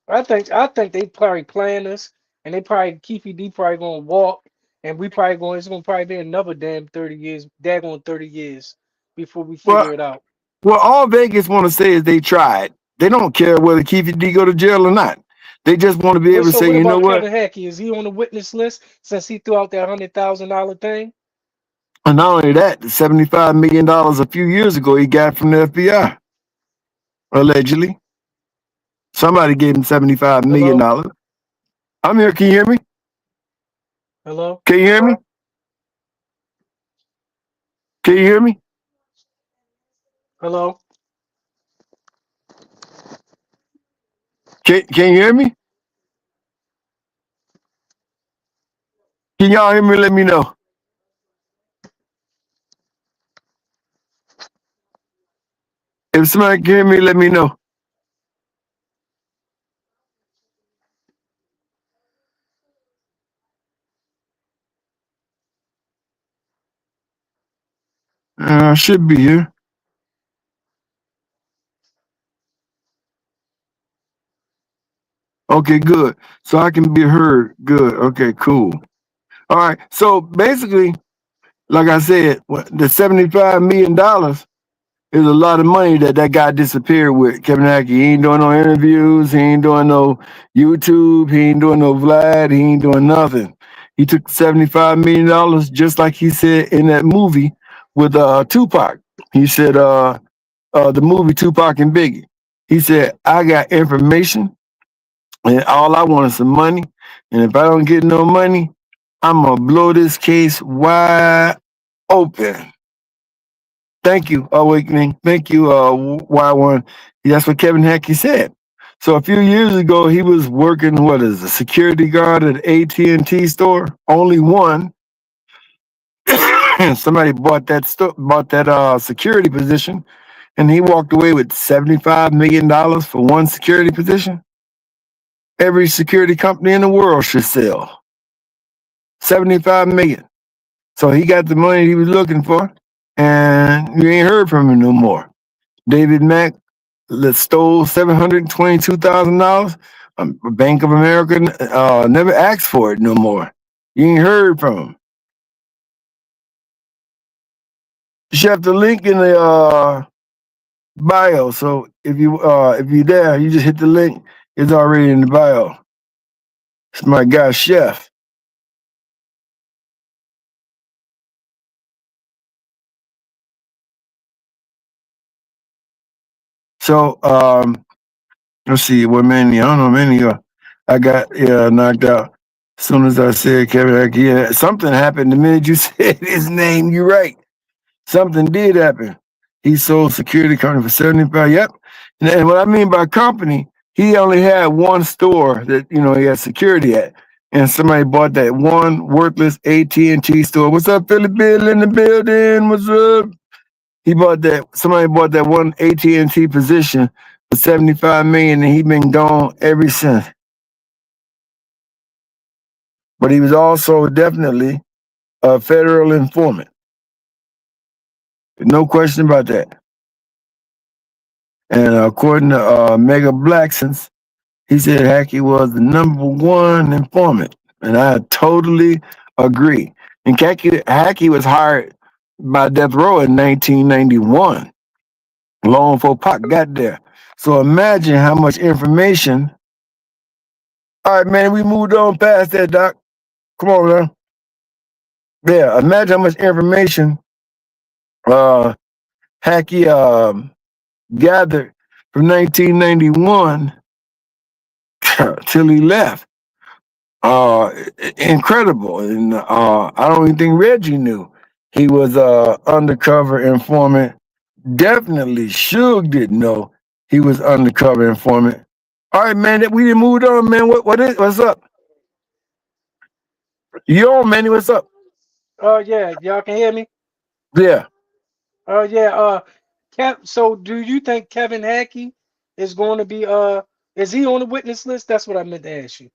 I think they probably playing us, and they probably Keefy D probably gonna walk, and we probably going. It's gonna probably be another damn 30 years, daggone 30 years before we Well, figure it out. all Vegas want to say is they tried. They don't care whether Keefe D go to jail or not. They just want to be Well, able to so say, what you know about what? Kevin Hackey? Is he on the witness list since he threw out that $100,000 thing? And not only that, the $75 million a few years ago he got from the FBI, allegedly. Somebody gave him $75 million. Hello, I'm here. Can you hear me? hello, Can you hear me? Can you hear me? hello. Can you hear me? Can y'all hear me? Let me know. If somebody can hear me, let me know. I should be here. Okay, good. So I can be heard. Good. Okay, cool. All right. So basically, like I said, the $75 million is a lot of money that guy disappeared with. Kevin Hackey. He ain't doing no interviews. He ain't doing no YouTube. He ain't doing no Vlad. He ain't doing nothing. He took $75 million, just like he said in that movie with Tupac. He said, the movie Tupac and Biggie. He said, I got information and all I want is some money. And if I don't get no money, I'm going to blow this case wide open. Thank you, Awakening. Thank you, Y1. That's what Kevin Hackey said. So a few years ago, he was working, a security guard at AT&T store. Only one. Somebody bought that security position, and he walked away with $75 million for one security position. Every security company in the world should sell 75 million. So he got the money he was looking for, and you ain't heard from him no more. David Mack stole $722,000. Bank of America never asked for it no more. You ain't heard from him. Chef, the link in the bio. So if you're there, you just hit the link. It's already in the bio. It's my guy, Chef. So let's see what many. I don't know many. I got knocked out as soon as I said Kevin. Yeah, something happened the minute you said his name. You're right. Something did happen. He sold security company for 75. Yep. And what I mean by company, he only had one store that he had security at, and somebody bought that one worthless AT&T store. What's up, Philly Bill in the building? What's up? Somebody bought that one AT&T position for 75 million, and he been gone ever since. But he was also definitely a federal informant. No question about that. And according to Mega Blacksons, he said Hackey was the number one informant. And I totally agree. And Hackey was hired by Death Row in 1991, long before Pac got there. So imagine how much information. All right, man, we moved on past that, Doc. Come on, man. Yeah, imagine how much information Hackey gathered from 1991 till he left. Incredible. And I don't even think Reggie knew he was undercover informant. Definitely Suge didn't know he was undercover informant. All right, man, we didn't move on, man. What's up? You on, Manny? What's up? Oh yeah, y'all can hear me. Yeah. Oh yeah. So do you think Kevin Hackey is going to be Is he on the witness list? That's what I meant to ask you.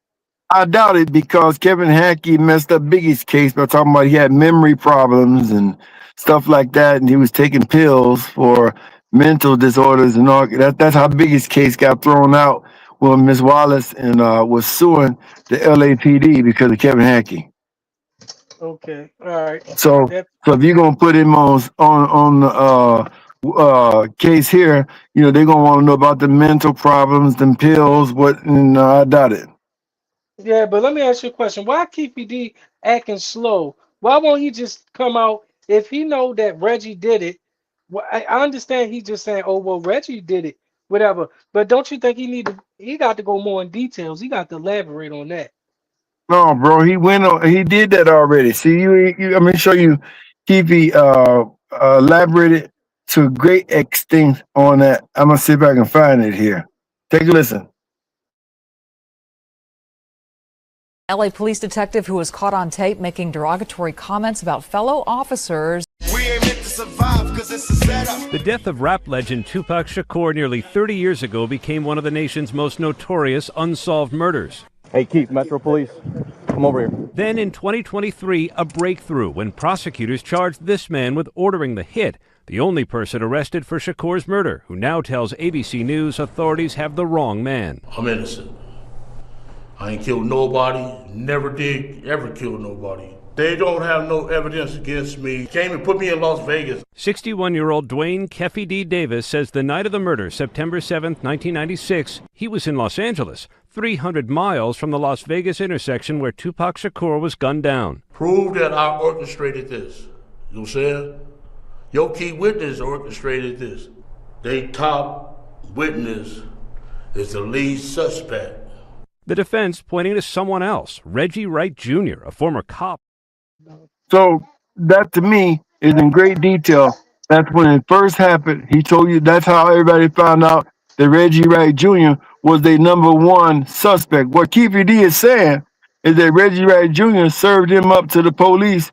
I doubt it because Kevin Hackey messed up Biggie's case by talking about he had memory problems and stuff like that, and he was taking pills for mental disorders and all that. That's how Biggie's case got thrown out when Miss Wallace and was suing the LAPD because of Kevin Hackey. Okay, all right. So, That so if you're gonna put him on the case here, they're gonna want to know about the mental problems, them pills. What? And I doubt it. Yeah, but let me ask you a question. Why keep D acting slow? Why won't he just come out if he know that Reggie did it? Well, I understand he's just saying, "Oh well, Reggie did it," whatever. But don't you think he got to go more in details? He got to elaborate on that. No, bro, he went on. He did that already. See, I'm gonna show you. He elaborated to a great extent on that. I'm gonna see if I can find it here. Take a listen. LA police detective who was caught on tape making derogatory comments about fellow officers. We ain't meant to survive 'cause it's a setup. The death of rap legend Tupac Shakur nearly 30 years ago became one of the nation's most notorious unsolved murders. Hey, Keith, Metro Police, come over here. Then in 2023, a breakthrough when prosecutors charged this man with ordering the hit, the only person arrested for Shakur's murder, who now tells ABC News authorities have the wrong man. I'm innocent. I ain't killed nobody, never did ever kill nobody. They don't have no evidence against me. Came and put me in Las Vegas. 61-year-old Dwayne Keffy D. Davis says the night of the murder, September 7th, 1996, he was in Los Angeles, 300 miles from the Las Vegas intersection where Tupac Shakur was gunned down. Prove that I orchestrated this. You know what I'm saying? Your key witness orchestrated this. They top witness is the lead suspect. The defense pointing to someone else, Reggie Wright Jr., a former cop. So that to me is in great detail. That's when it first happened. He told you that's how everybody found out that Reggie Wright Jr. was their number one suspect. What Keefe D is saying is that Reggie Wright Jr. served him up to the police,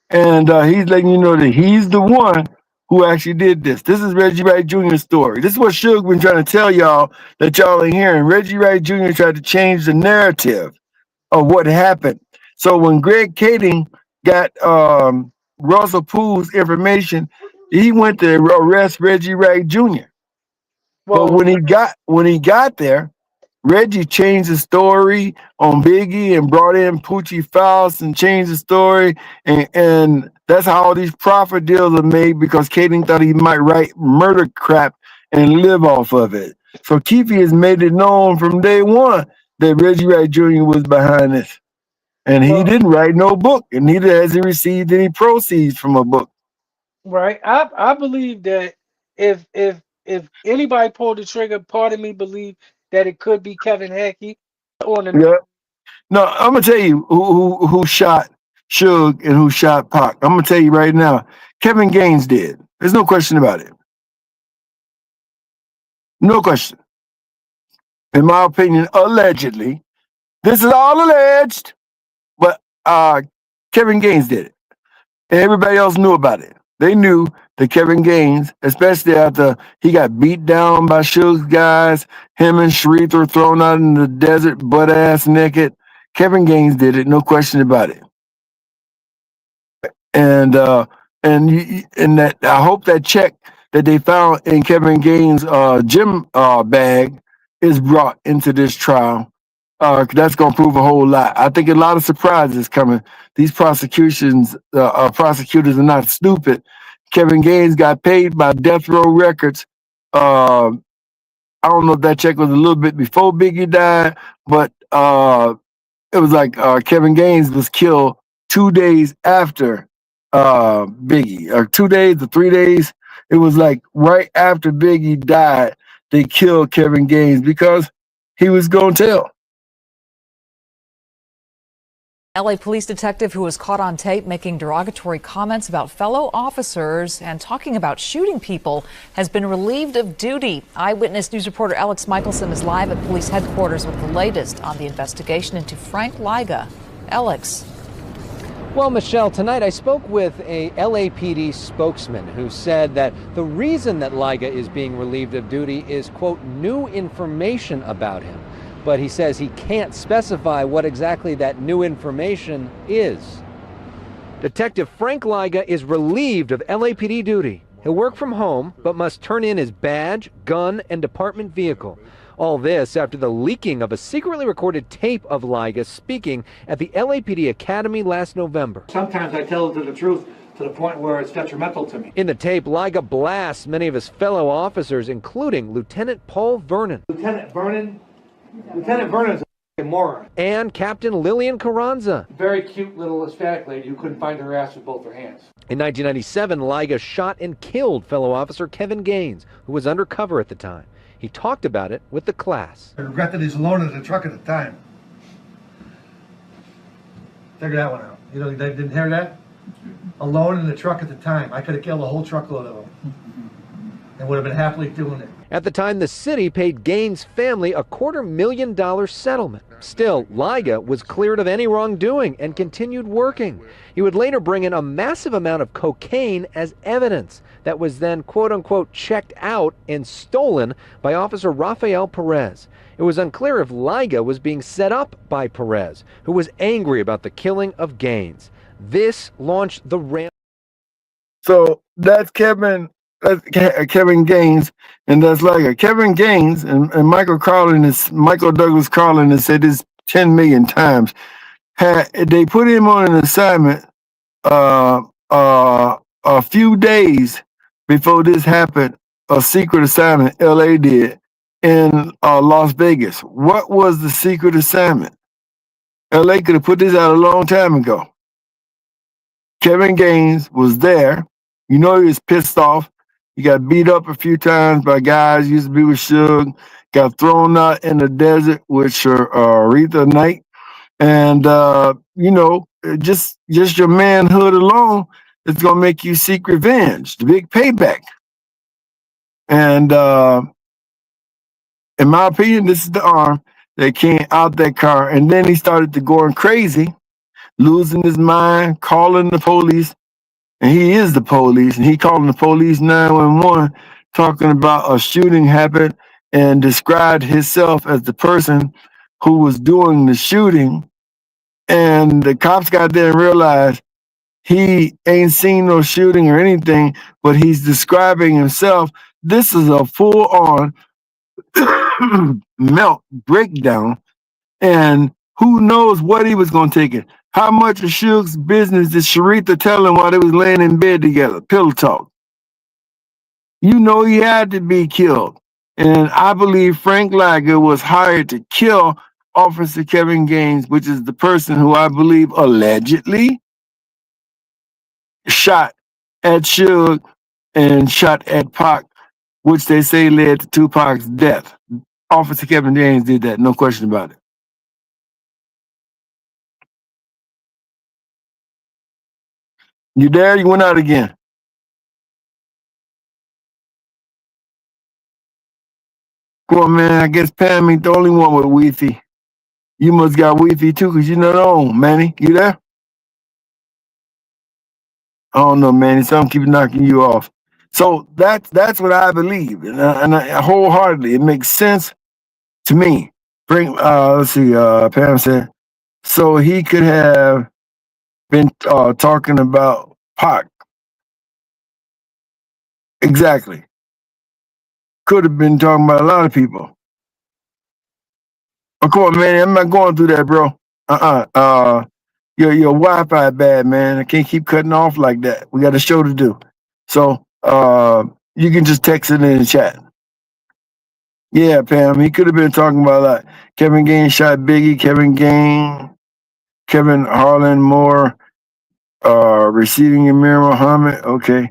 and he's letting you know that he's the one who actually did this. This is Reggie Wright Jr.'s story. This is what Suge been trying to tell y'all that y'all ain't hearing. Reggie Wright Jr. tried to change the narrative of what happened. So when Greg Kading got Russell Poole's information, he went to arrest Reggie Wright Jr. Well, But when he got there, Reggie changed the story on Biggie and brought in Poochie Faust and changed the story, and that's how all these profit deals are made because Kading thought he might write murder crap and live off of it. So Keefe has made it known from day one that Reggie Wright Jr. was behind this. And he didn't write no book, and neither has he received any proceeds from a book. right. I believe that if anybody pulled the trigger, part of me believe that it could be Kevin Hackey on the. Yeah. No, I'm gonna tell you who shot Suge and who shot Pac. I'm gonna tell you right now. Kevin Gaines did. There's no question about it. No question. In my opinion, allegedly. This is all alleged, but Kevin Gaines did it. And everybody else knew about it. They knew that Kevin Gaines, especially after he got beat down by Suge's guys, him and Sharif were thrown out in the desert, butt ass naked. Kevin Gaines did it, no question about it. And that I hope that check that they found in Kevin Gaines' gym bag is brought into this trial. That's going to prove a whole lot. I think a lot of surprises coming. These prosecutors are not stupid. Kevin Gaines got paid by Death Row Records. I don't know if that check was a little bit before Biggie died, but it was like Kevin Gaines was killed 2 days after Biggie, or 2 days or 3 days. It was like right after Biggie died, they killed Kevin Gaines because he was going to tell. LA police detective who was caught on tape making derogatory comments about fellow officers and talking about shooting people has been relieved of duty. Eyewitness News reporter Alex Michelson is live at police headquarters with the latest on the investigation into Frank Liga. Alex. Well, Michelle, tonight I spoke with a LAPD spokesman who said that the reason that Liga is being relieved of duty is, quote, new information about him. But he says he can't specify what exactly that new information is. Detective Frank Liga is relieved of LAPD duty. He'll work from home, but must turn in his badge, gun, and department vehicle. All this after the leaking of a secretly recorded tape of Liga speaking at the LAPD Academy last November. Sometimes I tell the truth to the point where it's detrimental to me. In the tape, Liga blasts many of his fellow officers, including Lieutenant Paul Vernon. Lieutenant Vernon's a moron. And Captain Lillian Carranza. Very cute little Hispanic lady who couldn't find her ass with both her hands. In 1997, Liga shot and killed fellow officer Kevin Gaines, who was undercover at the time. He talked about it with the class. I regret that he's alone in the truck at the time. Figure that one out. You know, they didn't hear that? Alone in the truck at the time. I could have killed a whole truckload of them. And would have been happily doing it. At the time, the city paid Gaines' family a $250,000 settlement. Still, Liga was cleared of any wrongdoing and continued working. He would later bring in a massive amount of cocaine as evidence that was then, quote-unquote, checked out and stolen by Officer Rafael Perez. It was unclear if Liga was being set up by Perez, who was angry about the killing of Gaines. This launched the ram. So that's Kevin Gaines, and that's Liga. Kevin Gaines and Michael Douglas Carlin has said this 10 million times. They put him on an assignment a few days before this happened, a secret assignment LA did in Las Vegas. What was the secret assignment? LA could have put this out a long time ago. Kevin Gaines was there. You know he was pissed off. He got beat up a few times by guys used to be with Suge. Got thrown out in the desert with Aretha Knight. And, you know, just your manhood alone is going to make you seek revenge, the big payback. And in my opinion, this is the arm that came out that car. And then he started to going crazy, losing his mind, calling the police. And he is the police, and he calling the police 911, talking about a shooting happened, and described himself as the person who was doing the shooting. And the cops got there and realized he ain't seen no shooting or anything, but he's describing himself. This is a full-on melt breakdown, and who knows what he was going to take it. How much of Suge's business did Sharitha tell him while they was laying in bed together? Pillow talk. You know he had to be killed. And I believe Frank Liga was hired to kill Officer Kevin Gaines, which is the person who I believe allegedly shot at Suge and shot at Pac, which they say led to Tupac's death. Officer Kevin Gaines did that, no question about it. You there? You went out again. Come on, man. I guess Pam ain't the only one with Wi-Fi. You must got Wi-Fi too, because you're not on, Manny. You there? I don't know, Manny. Something keeps knocking you off. So that's what I believe, and I wholeheartedly. It makes sense to me. Let's see. Pam said, so he could have been talking about Pac. Exactly. Could have been talking about a lot of people. Oh, come on, man. I'm not going through that, bro. Your Wi-Fi bad, man. I can't keep cutting off like that. We got a show to do. So you can just text it in the chat. Yeah, Pam. He could have been talking about a lot. Kevin Gaines shot Biggie. Kevin Harlan Moore receiving Amir Muhammad. Okay.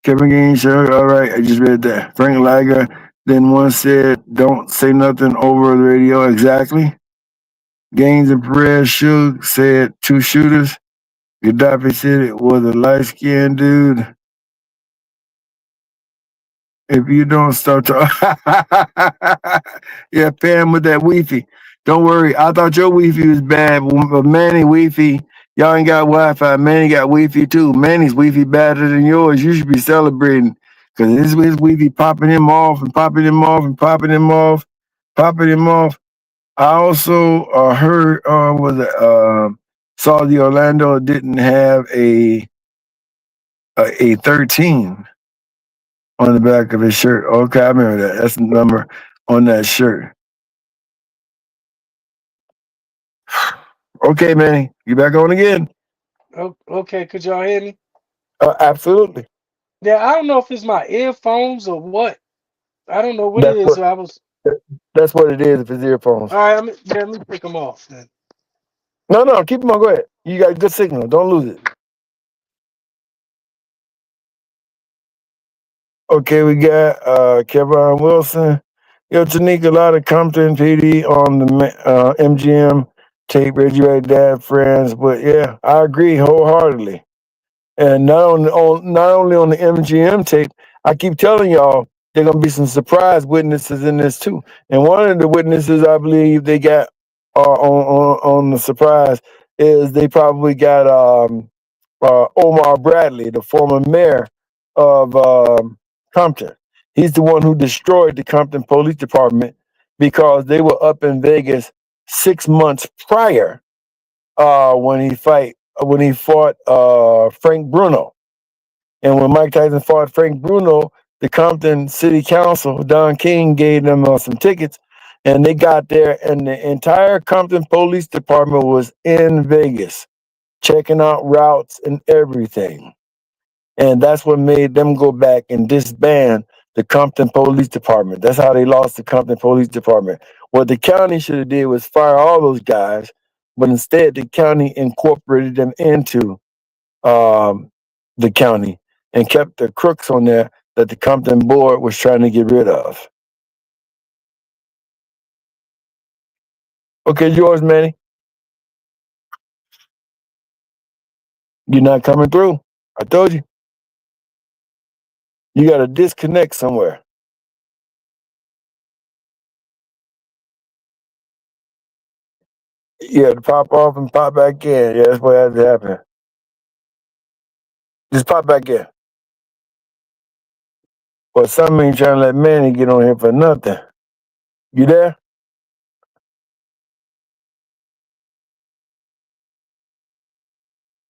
Kevin Gaines, all right, I just read that. Frank Liga then once said, don't say nothing over the radio. Exactly. Gaines and Perez Suge said 2 shooters. Gaddafi said it was a light-skinned dude. If you don't start talking. Yeah, Pam with that Wi-Fi. Don't worry. I thought your Wi-Fi was bad, but Manny Wi-Fi Y'all ain't got Wi-Fi. Manny got Wi-Fi too. Manny's Wi-Fi better than yours. You should be celebrating because his Wi-Fi popping him off and popping him off and popping him off, popping him off. I also heard was it saw the Orlando didn't have a 13 on the back of his shirt. Okay, I remember that. That's the number on that shirt. Okay, Manny, you back on again? Okay, could y'all hear me? Absolutely. Yeah, I don't know if it's my earphones or what. I don't know what it That's is. what So I was that's what it is. If it's earphones. all right. Let me pick them off then. No, no, keep them on. Go ahead. You got good signal. Don't lose it. Okay, we got Kevin Wilson. Yo, Tanika, a lot of Compton PD on the MGM tape, Reggie Ray Dad friends. But yeah, I agree wholeheartedly. And not only on the MGM tape, I keep telling y'all there gonna be some surprise witnesses in this too. And one of the witnesses I believe they got on the surprise is they probably got Omar Bradley, the former mayor of Compton. He's the one who destroyed the Compton Police Department because they were up in Vegas 6 months prior when he fought Frank Bruno. And when Mike Tyson fought Frank Bruno, the Compton City Council, Don King, gave them some tickets, and they got there, and the entire Compton Police Department was in Vegas, checking out routes and everything. And that's what made them go back and disband the Compton Police Department. That's how they lost the Compton Police Department. What the county should have did was fire all those guys, but instead the county incorporated them into um, the county and kept the crooks on there that the Compton board was trying to get rid of. Okay, yours, Manny. You're not coming through. I told you. You got to disconnect somewhere. Yeah, to pop off and pop back in. Yeah, that's what had to happen. Just pop back in. But some ain't trying to let Manny get on here for nothing. You there?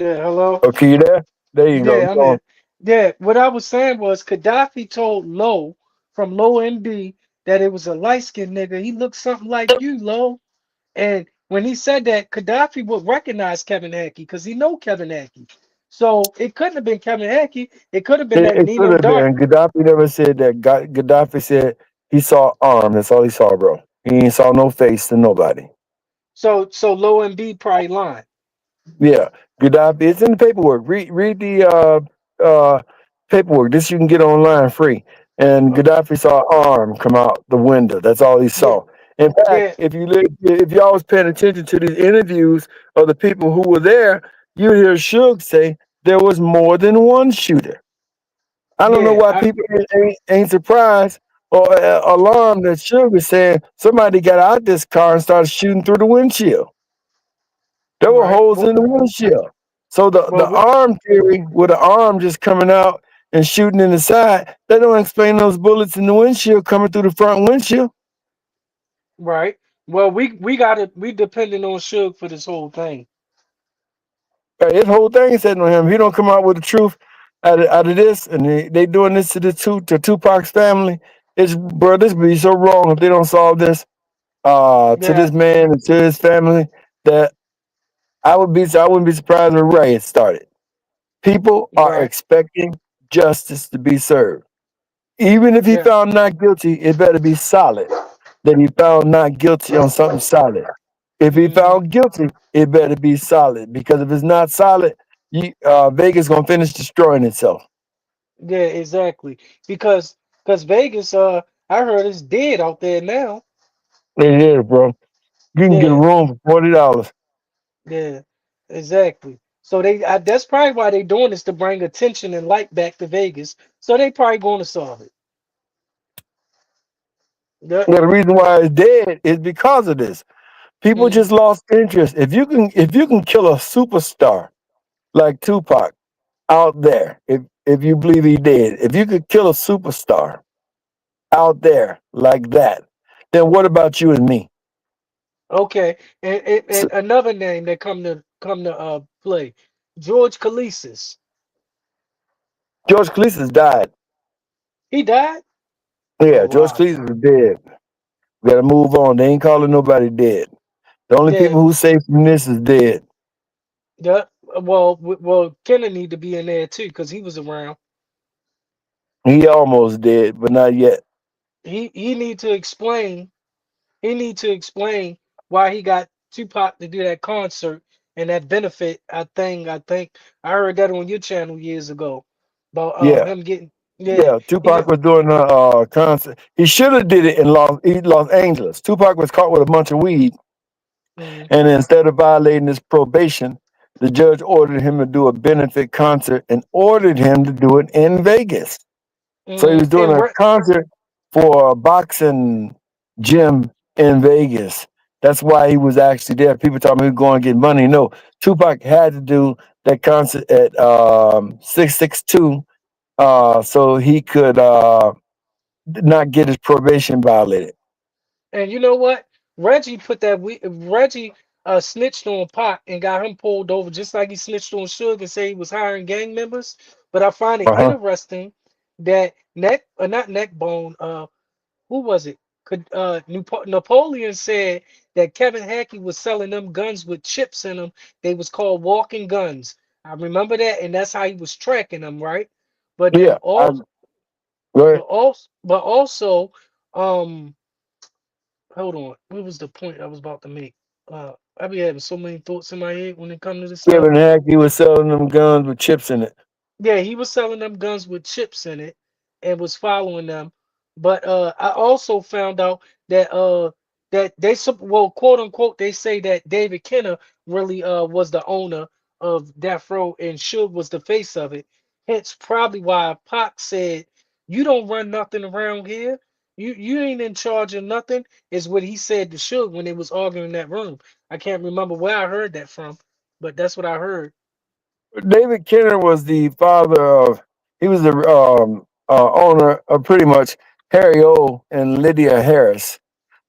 Yeah, hello. Okay, you there? There you go. Yeah, I'm Go on. in. Yeah, what I was saying was Gaddafi told Low from Low MD that it was a light skinned nigga. He looked something like you, Low. And when he said that, Gaddafi would recognize Kevin Hackey because he know Kevin Hackey. So it couldn't have been Kevin Hackey. It could have been that It could Nino have Dark. been. Gaddafi never said that. Gaddafi said he saw arm. That's all he saw, bro. He ain't saw no face to nobody. So Low MD probably lying. Yeah, Gaddafi. It's in the paperwork. Read the paperwork. This you can get online free. And Uh, Gaddafi saw an arm come out the window. That's all he yeah, saw. In fact, yeah, if y'all was paying attention to these interviews of the people who were there, you hear Suge say there was more than one shooter. I don't know yeah. why people ain't surprised or alarmed that Suge is saying somebody got out this car and started shooting through the windshield. There were Right. holes in the windshield. So the Well, arm theory with the arm just coming out and shooting in the side, that don't explain those bullets in the windshield coming through the front windshield. right. Well, we depending on Suge for this whole thing. Right, this whole thing is setting on him. If he don't come out with the truth out of this, and they doing this to Tupac's family, it's bro, this would be so wrong if they don't solve this to Yeah, this man and to his family that I wouldn't be surprised when riots started. People are right. expecting justice to be served. Even if he Yeah. found not guilty, it better be solid that he found not guilty on something solid. If he Hmm. found guilty, it better be solid because if it's not solid, Vegas gonna finish destroying itself. Yeah, exactly. Because Vegas, I heard it's dead out there now. It is, bro. You can get a Yeah, room for $40. yeah, exactly. So that's probably why they doing this to bring attention and light back to Vegas. So they probably going to solve it. Yeah, Well, the reason why it's dead is because of this. People Mm. just lost interest. If you can kill a superstar like Tupac out there, if you believe he did, if you could kill a superstar out there like that, then what about you and me? Okay, and So, another name that come to play, George Khalees. George Cleese died. He died. Oh Yeah, George wow. Cleese is dead. We gotta move on. They ain't calling nobody dead. The only Yeah. people who safe from this is dead. Yeah. Well, Kenner need to be in there too because he was around. He almost dead, but not yet. He need to explain. He need to explain why he got Tupac to do that concert and that benefit. I think I heard that on your channel years ago about Yeah, him getting. Yeah. yeah. He Tupac got. was doing a concert. He should have did it in Los Angeles. Tupac was caught with a bunch of weed, Mm, and instead of violating his probation, the judge ordered him to do a benefit concert and ordered him to do it in Vegas. So he was doing and a concert for a boxing gym in Vegas. That's why he was actually there. People thought he was going to get money. No, Tupac had to do that concert at 662 so he could not get his probation violated. And you know what? Reggie put that Reggie snitched on Pac and got him pulled over just like he snitched on Suge and said he was hiring gang members. But I find it Uh-huh. interesting that not Neckbone, who was it? Napoleon said that Kevin Hackey was selling them guns with chips in them. They was called walking guns. I remember that, and that's how he was tracking them, right? But then Yeah. also, Go ahead. but also, um, hold on. What was the point I was about to make? I be having so many thoughts in my head when it comes to this stuff. Kevin Hackey was selling them guns with chips in it. Yeah, he was selling them guns with chips in it and was following them. But I also found out that that well, quote unquote, they say that David Kenner really was the owner of Death Row and Suge was the face of it. Hence probably why Pac said, "You don't run nothing around here. You ain't in charge of nothing," is what he said to Suge when they was arguing in that room. I can't remember where I heard that from, but that's what I heard. David Kenner was the father of, he was the owner of pretty much Harry O and Lydia Harris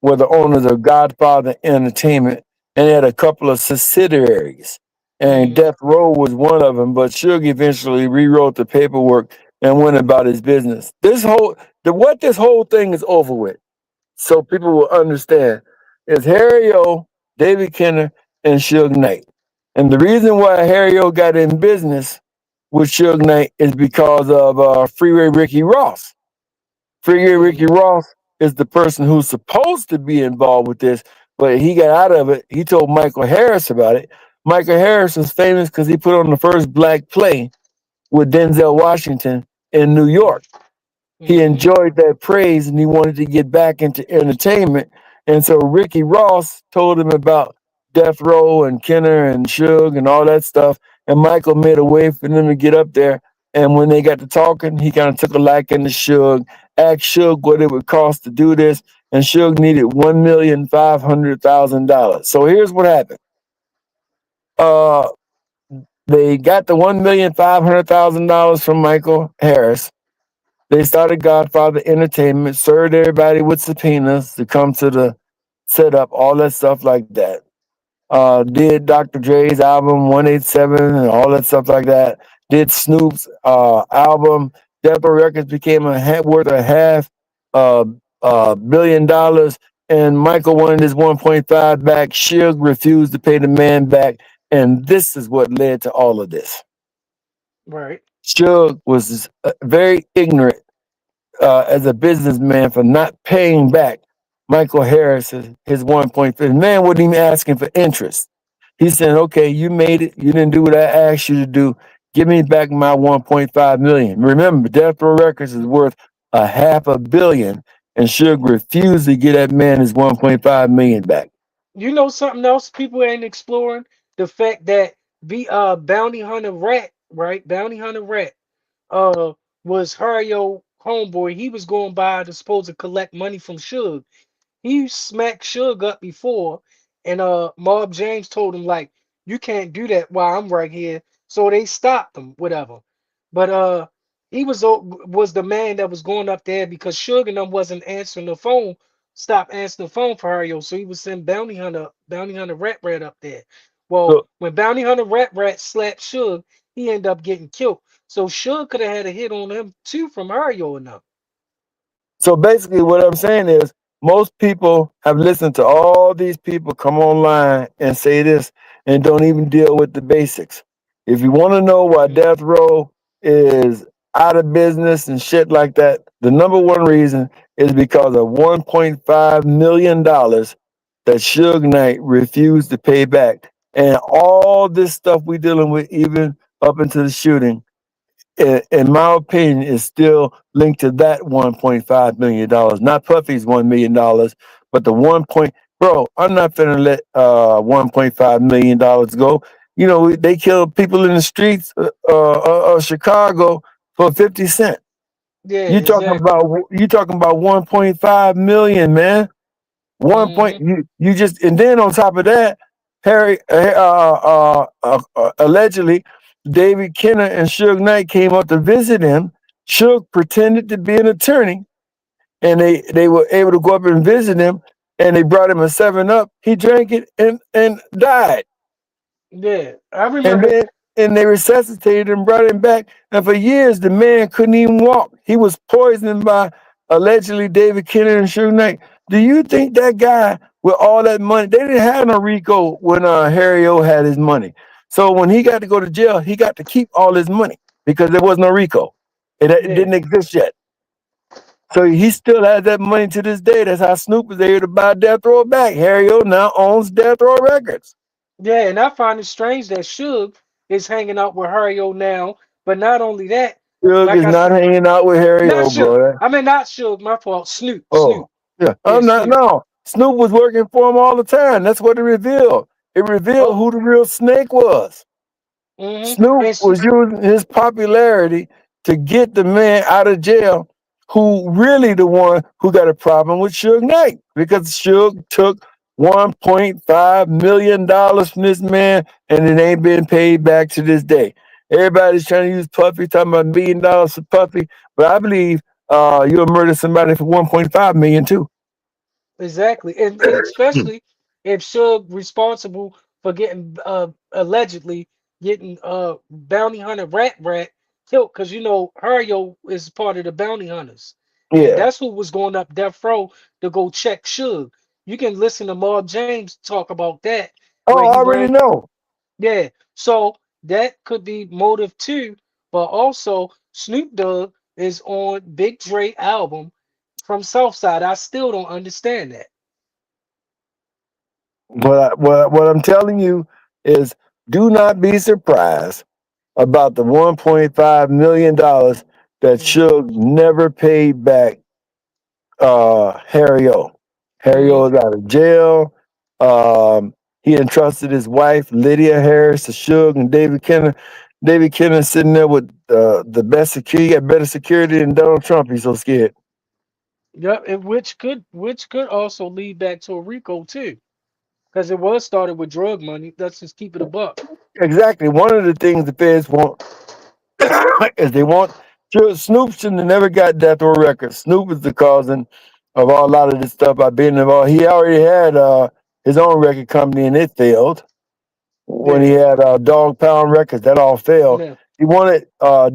were the owners of Godfather Entertainment and had a couple of subsidiaries. And Mm, Death Row was one of them, but Suge eventually rewrote the paperwork and went about his business. What this whole thing is over with, so people will understand, is Harry O, David Kenner, and Suge Knight. And the reason why Harry O got in business with Suge Knight is because of Freeway Ricky Ross. Freeway Ricky mm, Ross is the person who's supposed to be involved with this, but he got out of it. He told Michael Harris about it. Michael Harris was famous because he put on the first black play with Denzel Washington in New York. He mm-hmm. enjoyed that praise and he wanted to get back into entertainment. And so Ricky Ross told him about Death Row and Kenner and Suge and all that stuff. And Michael made a way for them to get up there. And when they got to talking, he kind of took a liking to Suge, asked Suge what it would cost to do this. And Suge needed $1,500,000. So here's what happened. Uh, they got the $1,500,000 from Michael Harris. They started Godfather Entertainment, served everybody with subpoenas to come to the setup, all that stuff like that. Did Dr. Dre's album 187 and all that stuff like that. Did Snoop's album. Death Row Records became worth a half $1 billion. And Michael wanted his 1.5 back. Suge refused to pay the man back. And this is what led to all of this. Right. Suge was very ignorant as a businessman for not paying back Michael Harris his 1.5. Man wasn't even asking for interest. He said, "Okay, you made it. You didn't do what I asked you to do. Give me back my 1.5 million." Remember, Death Row Records is worth a half a billion, and Suge refused to give that man his 1.5 million back. You know something else people ain't exploring? The fact that Bounty Hunter Rat, right? Bounty Hunter Rat uh was Hario homeboy. He was going by to supposed to collect money from Suge. He smacked Suge up before, And Mob James told him like, you can't do that while I'm right here. So they stopped him, whatever. But he was the man that was going up there because Suge and them wasn't answering the phone. Stopped answering the phone for Hario, so he was sending Bounty Hunter Rat Rat up there. Well, So, when Bounty Hunter Rat Rat slapped Suge, he ended up getting killed. So Suge could have had a hit on him too from Hario enough. So basically, what I'm saying is, most people have listened to all these people come online and say this and don't even deal with the basics. If you want to know why death row is out of business and shit like that, the number one reason is because of $1.5 million that Suge Knight refused to pay back. And all this stuff we dealing with, even up into the shooting, in my opinion, is still linked to that $1.5 million, not Puffy's $1 million, but the one point. Bro, I'm not finna let $1.5 million go. You know, they kill people in the streets of Chicago for 50 cents. Yeah, You talking exactly. about 1.5 million, man. One point Hmm. you just, and then on top of that, Harry allegedly David Kenner and Suge Knight came up to visit him. Suge pretended to be an attorney, and they were able to go up and visit him, and they brought him a 7 Up. He drank it and died. Yeah, I And remember. then and they resuscitated him, brought him back. And for years, the man couldn't even walk. He was poisoned by allegedly David Kennedy and Suge Knight. Do you think that guy with all that money? They didn't have no RICO when Harry O had his money. So when he got to go to jail, he got to keep all his money because there was no RICO. It Yeah, didn't exist yet. So he still has that money to this day. That's how Snoop was able to buy Death Row back. Harry O now owns Death Row Records. yeah, and I find it strange that Suge is hanging out with Hario now. But not only that, Suge like is I not said, hanging out with Harry not O, Suge. bro. I mean, not Suge. My fault. Snoop. Oh, Snoop. yeah. Yeah, I'm not. Snoop. No, Snoop was working for him all the time. That's what it revealed. It revealed Oh, who the real snake was. Snoop and was using his popularity to get the man out of jail, who really the one who got a problem with Suge Knight, because Suge took $1.5 million from this man, and it ain't been paid back to this day. Everybody's trying to use Puffy, talking about $1 million for Puffy, but I believe you'll murder somebody for 1.5 million too. exactly, and especially if Suge responsible for getting allegedly getting bounty hunter Rat Rat killed, because you know Hario is part of the bounty hunters, and Yeah. that's who was going up death row to go check Suge. You can listen to Mark James talk about that where Oh, I he already went. know. Yeah, so that could be motive too, but also Snoop Dogg is on Big Dre album from Southside. I still don't understand that. What I'm telling you is, do not be surprised about the $1.5 million that Hmm. Suge never paid back Harry O. Harry O Hmm. is out of jail. He entrusted his wife, Lydia Harris, to Suge and David Kenner. David Kenner sitting there with the best security, he got better security than Donald Trump. He's so scared. Yep, and which could also lead back to a RICO too, because it was started with drug money. Let's just keep it a buck. Exactly. One of the things the feds want is they want Snoop shouldn't have never got Death Row Records. Snoop is the causing of a lot of this stuff I've been involved. He already had his own record company and it failed. When he Yeah, had Dog Pound Records, that all failed. yeah, He wanted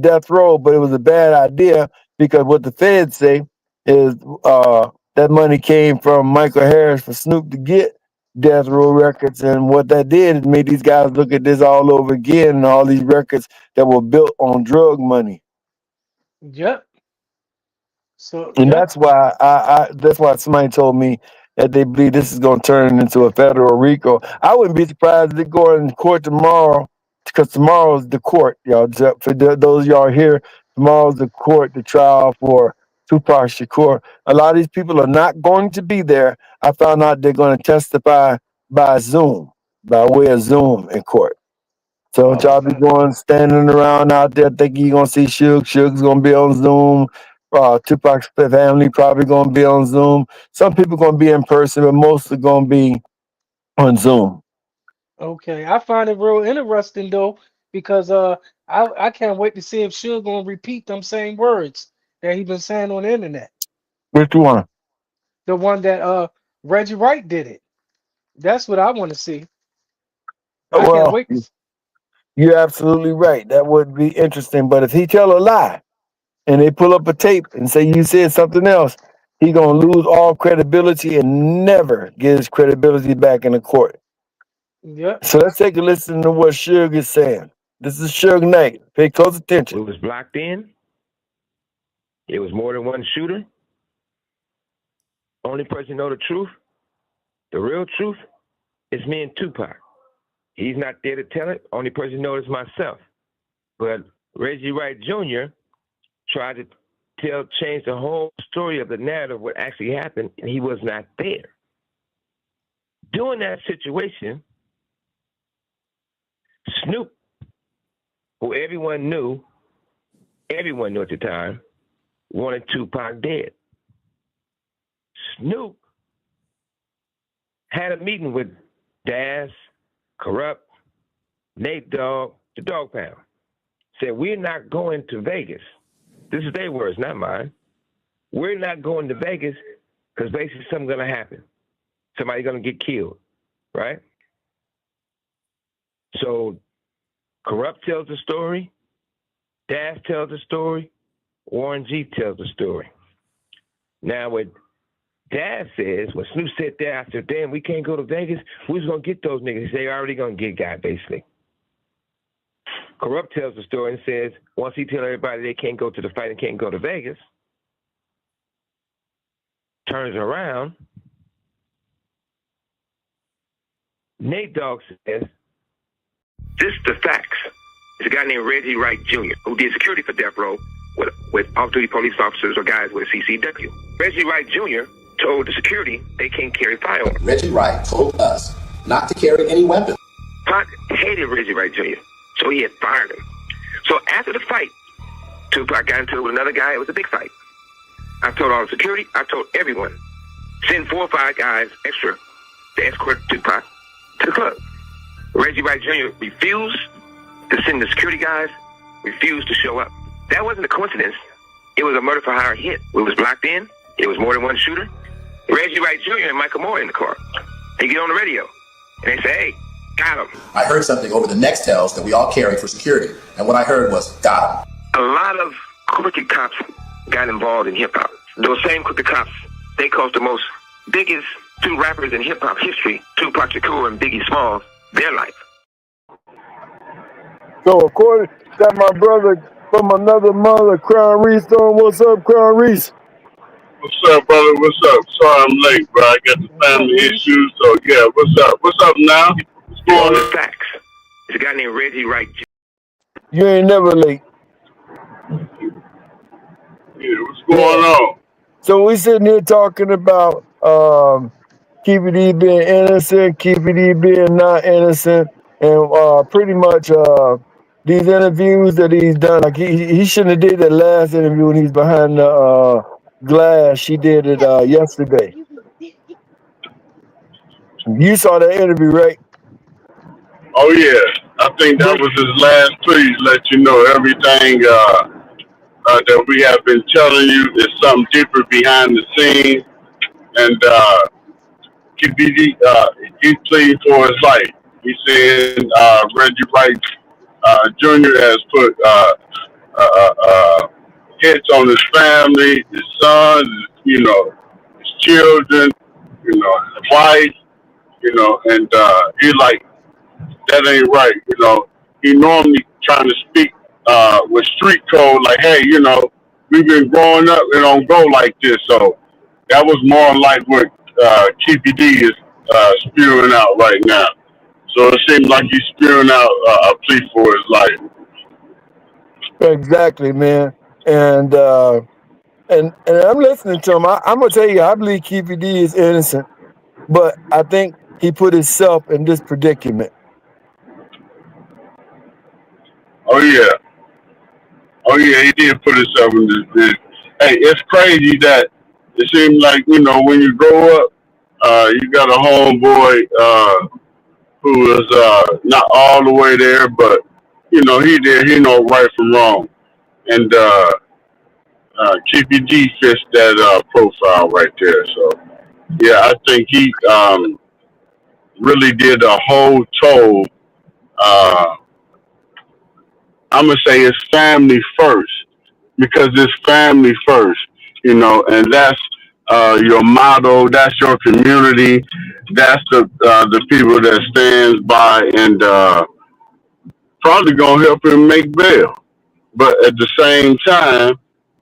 Death Row, but it was a bad idea because what the feds say is that money came from Michael Harris for Snoop to get Death Row Records, and what that did is made these guys look at this all over again, and all these records that were built on drug money. yep. So And yep. that's why somebody told me that they believe this is going to turn into a federal RICO. I wouldn't be surprised if they go in court tomorrow, because tomorrow's the court, y'all. For those of y'all here, tomorrow's the court, the trial for Tupac Shakur. A lot of these people are not going to be there. I found out they're going to testify by Zoom, by way of Zoom in court. So don't Oh, y'all be okay. going standing around out there thinking you're gonna see Suge. Suge's gonna be on Zoom. Tupac's family probably gonna be on Zoom. Some people gonna be in person, but most are gonna be on Zoom. Okay, I find it real interesting though because I can't wait to see if Suge gonna repeat them same words that he been saying on the internet. Which one? The one that Reggie Wright did it. That's what I want to see. I can't Well, wait to. you're absolutely right. That would be interesting. But if he tell a lie and they pull up a tape and say you said something else, he gonna lose all credibility and never get his credibility back in the court. Yep. So let's take a listen to what Suge is saying. This is Suge Knight. Pay close attention. It was blocked in. It was more than one shooter. Only person know the truth, the real truth, is me and Tupac. He's not there to tell it. Only person knows is myself. But Reggie Wright Jr. tried to change the whole story of the narrative, what actually happened, and he was not there. During that situation, Snoop, who everyone knew at the time, wanted Tupac dead. Snoop had a meeting with Daz, Corrupt, Nate Dogg, the Dog Pound. Said, we're not going to Vegas. This is their words, not mine. We're not going to Vegas because basically something's going to happen. Somebody's going to get killed, right? So Corrupt tells the story. Daz tells the story. Warren G tells the story. Now, what Daz says, when Snoop said that, I said, damn, we can't go to Vegas. Who's going to get those niggas? They already going to get got, basically. Corrupt tells the story and says, once he tells everybody they can't go to the fight and can't go to Vegas, turns around, Nate Dogg says, this is the facts. There's a guy named Reggie Wright Jr. who did security for Death Row with off-duty police officers or guys with a CCW. Reggie Wright Jr. told the security they can't carry firearms. Reggie Wright told us not to carry any weapons. Pac hated Reggie Wright Jr., so he had fired him. So after the fight, Tupac got into it with another guy. It was a big fight. I told all the security, I told everyone, send 4 or 5 guys extra to escort Tupac to the club. Reggie Wright Jr. refused to send the security guys, refused to show up. That wasn't a coincidence. It was a murder for hire hit. It was blocked in. It was more than one shooter. Reggie Wright Jr. and Michael Moore in the car. They get on the radio and they say, hey, got him. I heard something over the Nextels that we all carry for security, and what I heard was, got him. A lot of crooked cops got involved in hip-hop. Those same crooked cops, they caused the most biggest 2 rappers in hip-hop history, Tupac Shakur and Biggie Smalls, their life. So according to my brother from another mother, Crown Reese, on what's up, Crown Reese? What's up, brother? What's up? Sorry I'm late, bro. I got the family issues, so yeah. What's up? What's up now? What's going on? Facts. There's a guy named Reggie Wright. You ain't never late. Yeah, what's going on? So we sitting here talking about Keefe D being innocent, Keefe D being not innocent, and pretty much these interviews that he's done. Like he shouldn't have did that last interview when he's behind the glass. She did it yesterday. You saw that interview, right? Oh yeah, I think that was his last plea. Let you know everything that we have been telling you is something deeper behind the scenes, and he's pleading for his life. He's saying Reggie Wright Jr. has put hits on his family, his sons, you know, his children, you know, his wife, you know, and he's like, that ain't right, you know. He normally trying to speak with street code, like, hey, you know, we've been growing up, it don't go like this. So that was more like what Keefe D is spewing out right now. So it seems like he's spewing out a plea for his life. Exactly, man. And I'm listening to him. I'm gonna tell you, I believe Keefe D is innocent, but I think he put himself in this predicament. Oh yeah, he did put himself in this. Hey, it's crazy that it seems like, you know, when you grow up, You got a homeboy who is not all the way there, but he there. He know right from wrong, and Keepy D fits that profile right there. So yeah, I think he really did a whole toll. I'm gonna say it's family first because it's family first, and that's your motto. That's your community. That's the people that stands by and probably gonna help him make bail. But at the same time,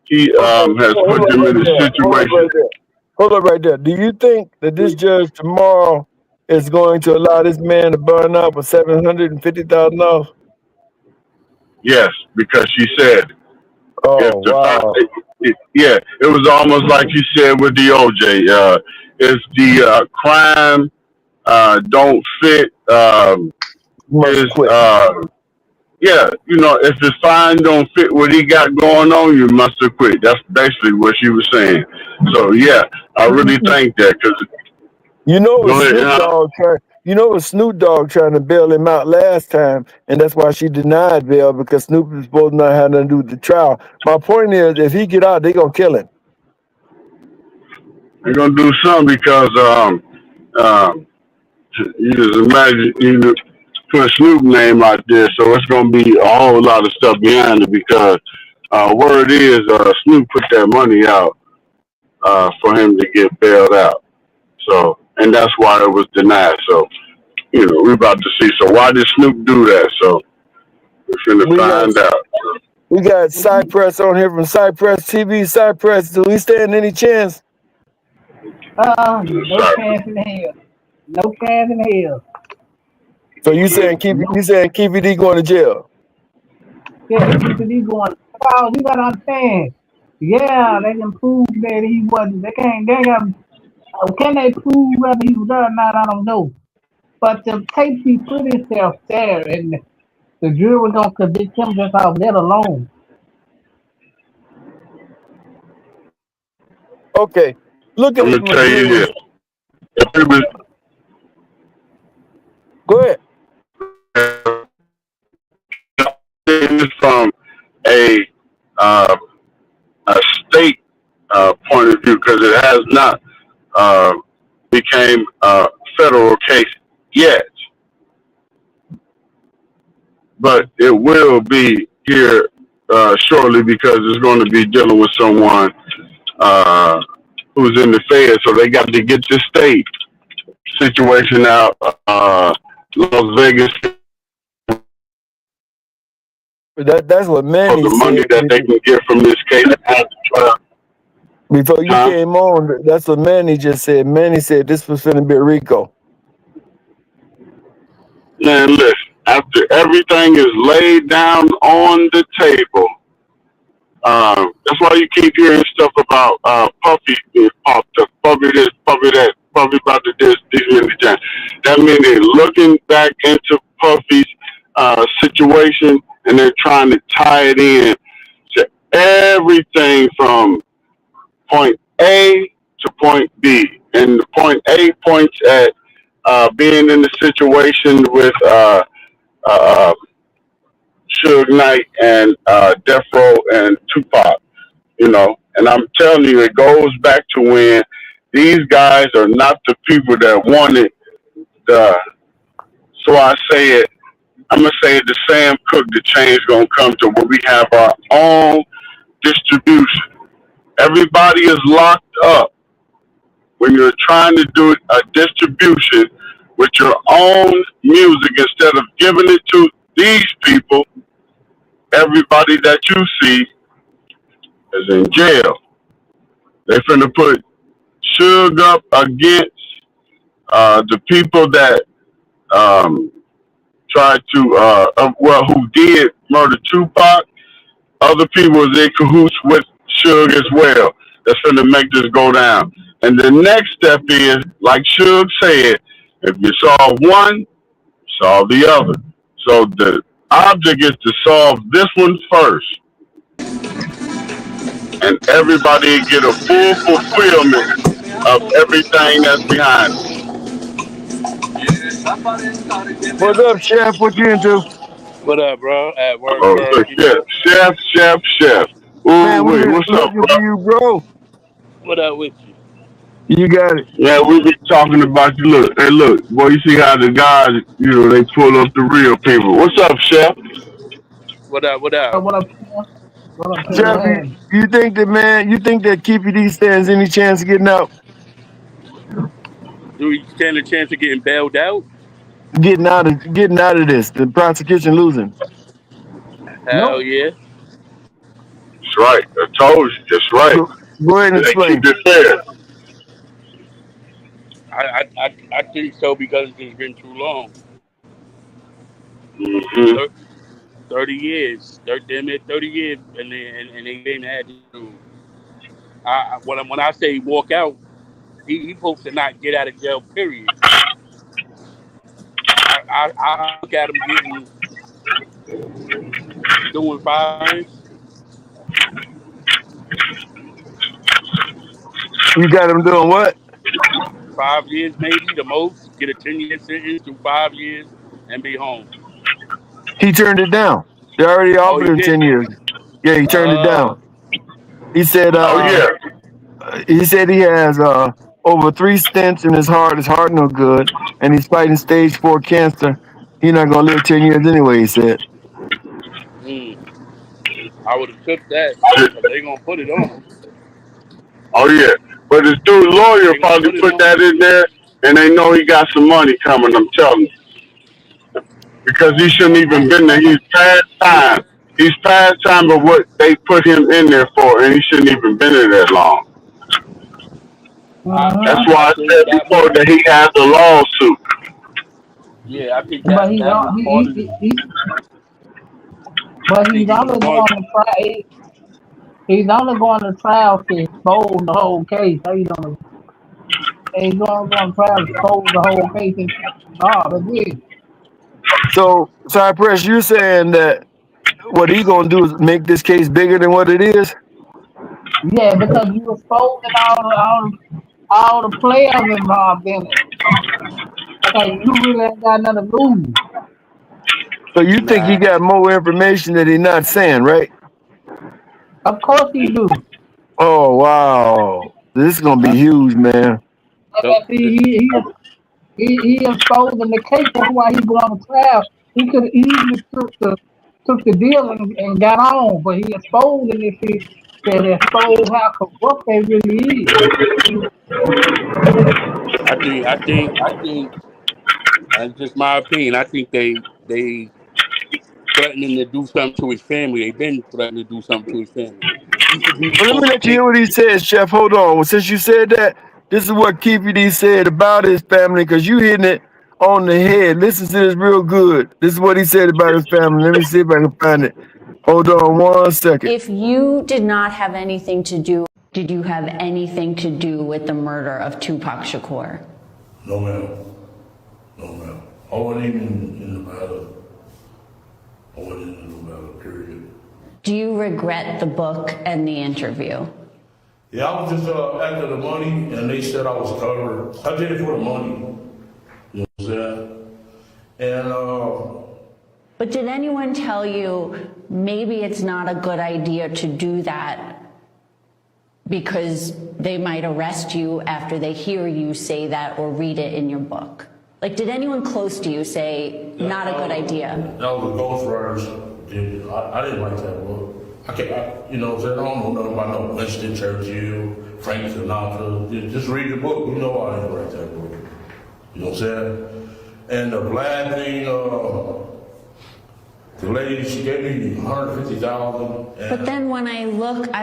he has put them in a situation. Hold up right there. Do you think that this judge tomorrow is going to allow this man to burn out for $750,000? Yes, because she said, "Oh wow." Yeah, it was almost like you said with the OJ. If the crime don't fit his yeah, if his fine don't fit what he got going on, you must have quit. That's basically what she was saying. So yeah, I really think that because Snoop Dogg trying to bail him out last time, and that's why she denied bail because Snoop was supposed to not have nothing to do with the trial. My point is, if he get out, they gonna kill him. they're gonna do something because you just imagine put Snoop name out there, so it's gonna be a whole lot of stuff behind it because word is Snoop put that money out for him to get bailed out. So, and that's why it was denied. So, we're about to see. So why did Snoop do that? So we're finna find out. We got Cypress on here from Cypress TV. Cypress, do we stand any chance? No chance in hell. No chance in hell. So you saying Keepy D going to jail? Yeah, Keepy D going. Oh, you gotta understand. Yeah, they can prove that he wasn't. Can they prove whether he was there or not? I don't know. But the tape he put himself there, and the jury was gonna convict him just off that alone. Okay, look at I'm gonna tell you this. Go ahead. It's from a state point of view because it has not became a federal case yet, but it will be here shortly because it's going to be dealing with someone who's in the Fed, so they got to get the state situation out. Las Vegas. That's what Manny the money said. that they can get from this case. Before you came on, that's what Manny just said. Manny said this was finna be Rico. Man, listen, after everything is laid down on the table, that's why you keep hearing stuff about Puffy being popped up, Puffy this, Puffy that, Puffy about to this many times. That means they're looking back into Puffy's situation and they're trying to tie it in to everything from point A to point B. And the point A points at being in the situation with Suge Knight and Death Row and Tupac, and I'm telling you, it goes back to when these guys are not the people that wanted the, so I'm going to say it to Sam Cooke, the change going to come to where we have our own distribution. Everybody is locked up. When you're trying to do a distribution with your own music instead of giving it to these people, everybody that you see is in jail. They finna put Suge up against the people that tried to, who did murder Tupac. Other people was in cahoots with Suge as well. That's finna make this go down. And the next step is, like Suge said, if you solve one, solve the other. So the object is to solve this one first. And everybody get a full fulfillment of everything that's behind it. What's up, Chef? What you into? What up, bro? At work, Oh, so working. chef. Ooh, Man, we've wait, been what's up, looking bro? for you, bro. What up with you? You got it. Yeah, we be talking about you. Look, hey, look, boy, you see how the guys, they pull up the real people. What's up, chef? What up? What up? What up, Tim? What up, Tim? Chef, What happened? you think that, man, you think that KPD stands any chance of getting out? Do we stand a chance of getting bailed out? Getting out of this, the prosecution losing. Hell Nope. yeah. That's right. I told you. That's right. Go ahead and They keep explain. it fair. I think so because it's been too long. Hmm. 30 years. Damn it, 30 years, and they didn't have to. When I say walk out, he supposed to not get out of jail, period. I look at him doing 5 years, You got him doing what? 5 years maybe the most. Get a 10-year sentence, do 5 years, and be home. He turned it down. They already Oh, offered he him did. 10 years. Yeah, he turned it down. He said Oh, yeah. he has over 3 stents in his heart. His heart no good, and he's fighting stage 4 cancer. He's not gonna live 10 years anyway. He said. Mm, I would have took that because they gonna put it on him. Oh, yeah. But this dude lawyer They gonna probably put it put on that him. in there, and they know he got some money coming, I'm telling you. Because he shouldn't even been there. He's past time. He's past time of what they put him in there for, and he shouldn't even been there that long. That's I why I think said that before was that he has a lawsuit. yeah. I think But he's that was on, part of. I but he's think he was only going. going to try. He's only going to trial to expose the whole case. How you gonna? He's only going to try to expose the whole case. That's it. So, Cypress, you saying that what he gonna do is make this case bigger than what it is? Yeah, because you exposing all the players involved in it. Okay, you really ain't got nothing to lose. So you think he Nah, got more information that he's not saying, right? Of course he do. Oh wow, this is gonna be I, huge, man. the, But the, see, he exposing the case. That's why he going to trial. He could easily took the deal and got on, but he exposing this shit that expose how corrupt they really is. I think. That's just my opinion. I think they threatening to do something to his family. They've been threatening to do something to his family. He should be Well, let me supposed to let you hear take. what he says, Chef. Hold on. Well, since you said that, this is what KPD said about his family, because you hitting it on the head. Listen to this real good. This is what he said about his family. Let me see if I can find it. Hold on 1 second. If you did not have anything to do, did you have anything to do with the murder of Tupac Shakur? No, ma'am. No, ma'am. I wasn't even in the matter. I wasn't in the matter, period. Do you regret the book and the interview? Yeah, I was just after the money, and they said I was covered. I did it for the money. You know what I'm saying? And But did anyone tell you maybe it's not a good idea to do that because they might arrest you after they hear you say that or read it in your book? Like, did anyone close to you say, not a good idea? that was a ghostwriters. I didn't like that book. You know what I'm saying? I don't know nothing about no Winston Churchill, Frank Sinatra. Just read the book. You know I didn't write that book. You know what I'm saying? And the black thing, the lady, she gave me $150,000. But then when I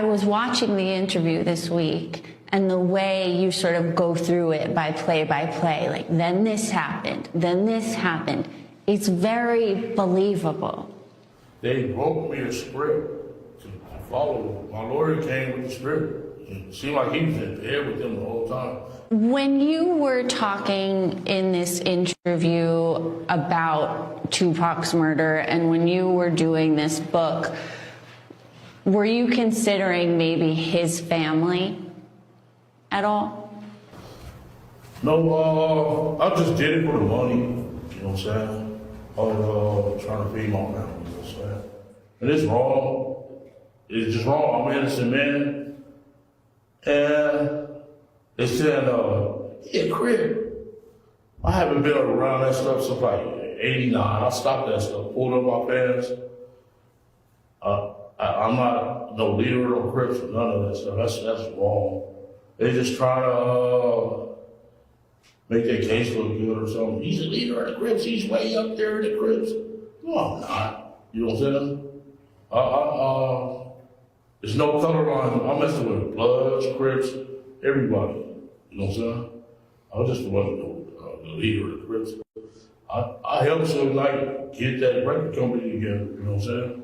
was watching the interview this week, and the way you sort of go through it by play, like then this happened, it's very believable. They wrote me a script to follow. My lawyer came with the script. It seemed like he was in bed with them the whole time. When you were talking in this interview about Tupac's murder, and when you were doing this book, were you considering maybe his family at all? No, I just did it for the money. You know what I'm saying? I was trying to feed my family. You know what I'm saying? And it's wrong. It's just wrong. I'm an innocent man. And they said, yeah, crib. I haven't been around that stuff since like 89. I stopped that stuff, pulled up my pants. I'm not no leader or Crips or none of that stuff. That's wrong. They just trying to make their case look good or something. He's a leader of the Crips. He's way up there in the Crips. No, I'm not. You know what I'm saying? There's no color line. I'm messing with Bloods, Crips, everybody. You know what I'm saying? I just wasn't the leader of the Crips. I helped Suge Knight get that record company together. You know what I'm saying?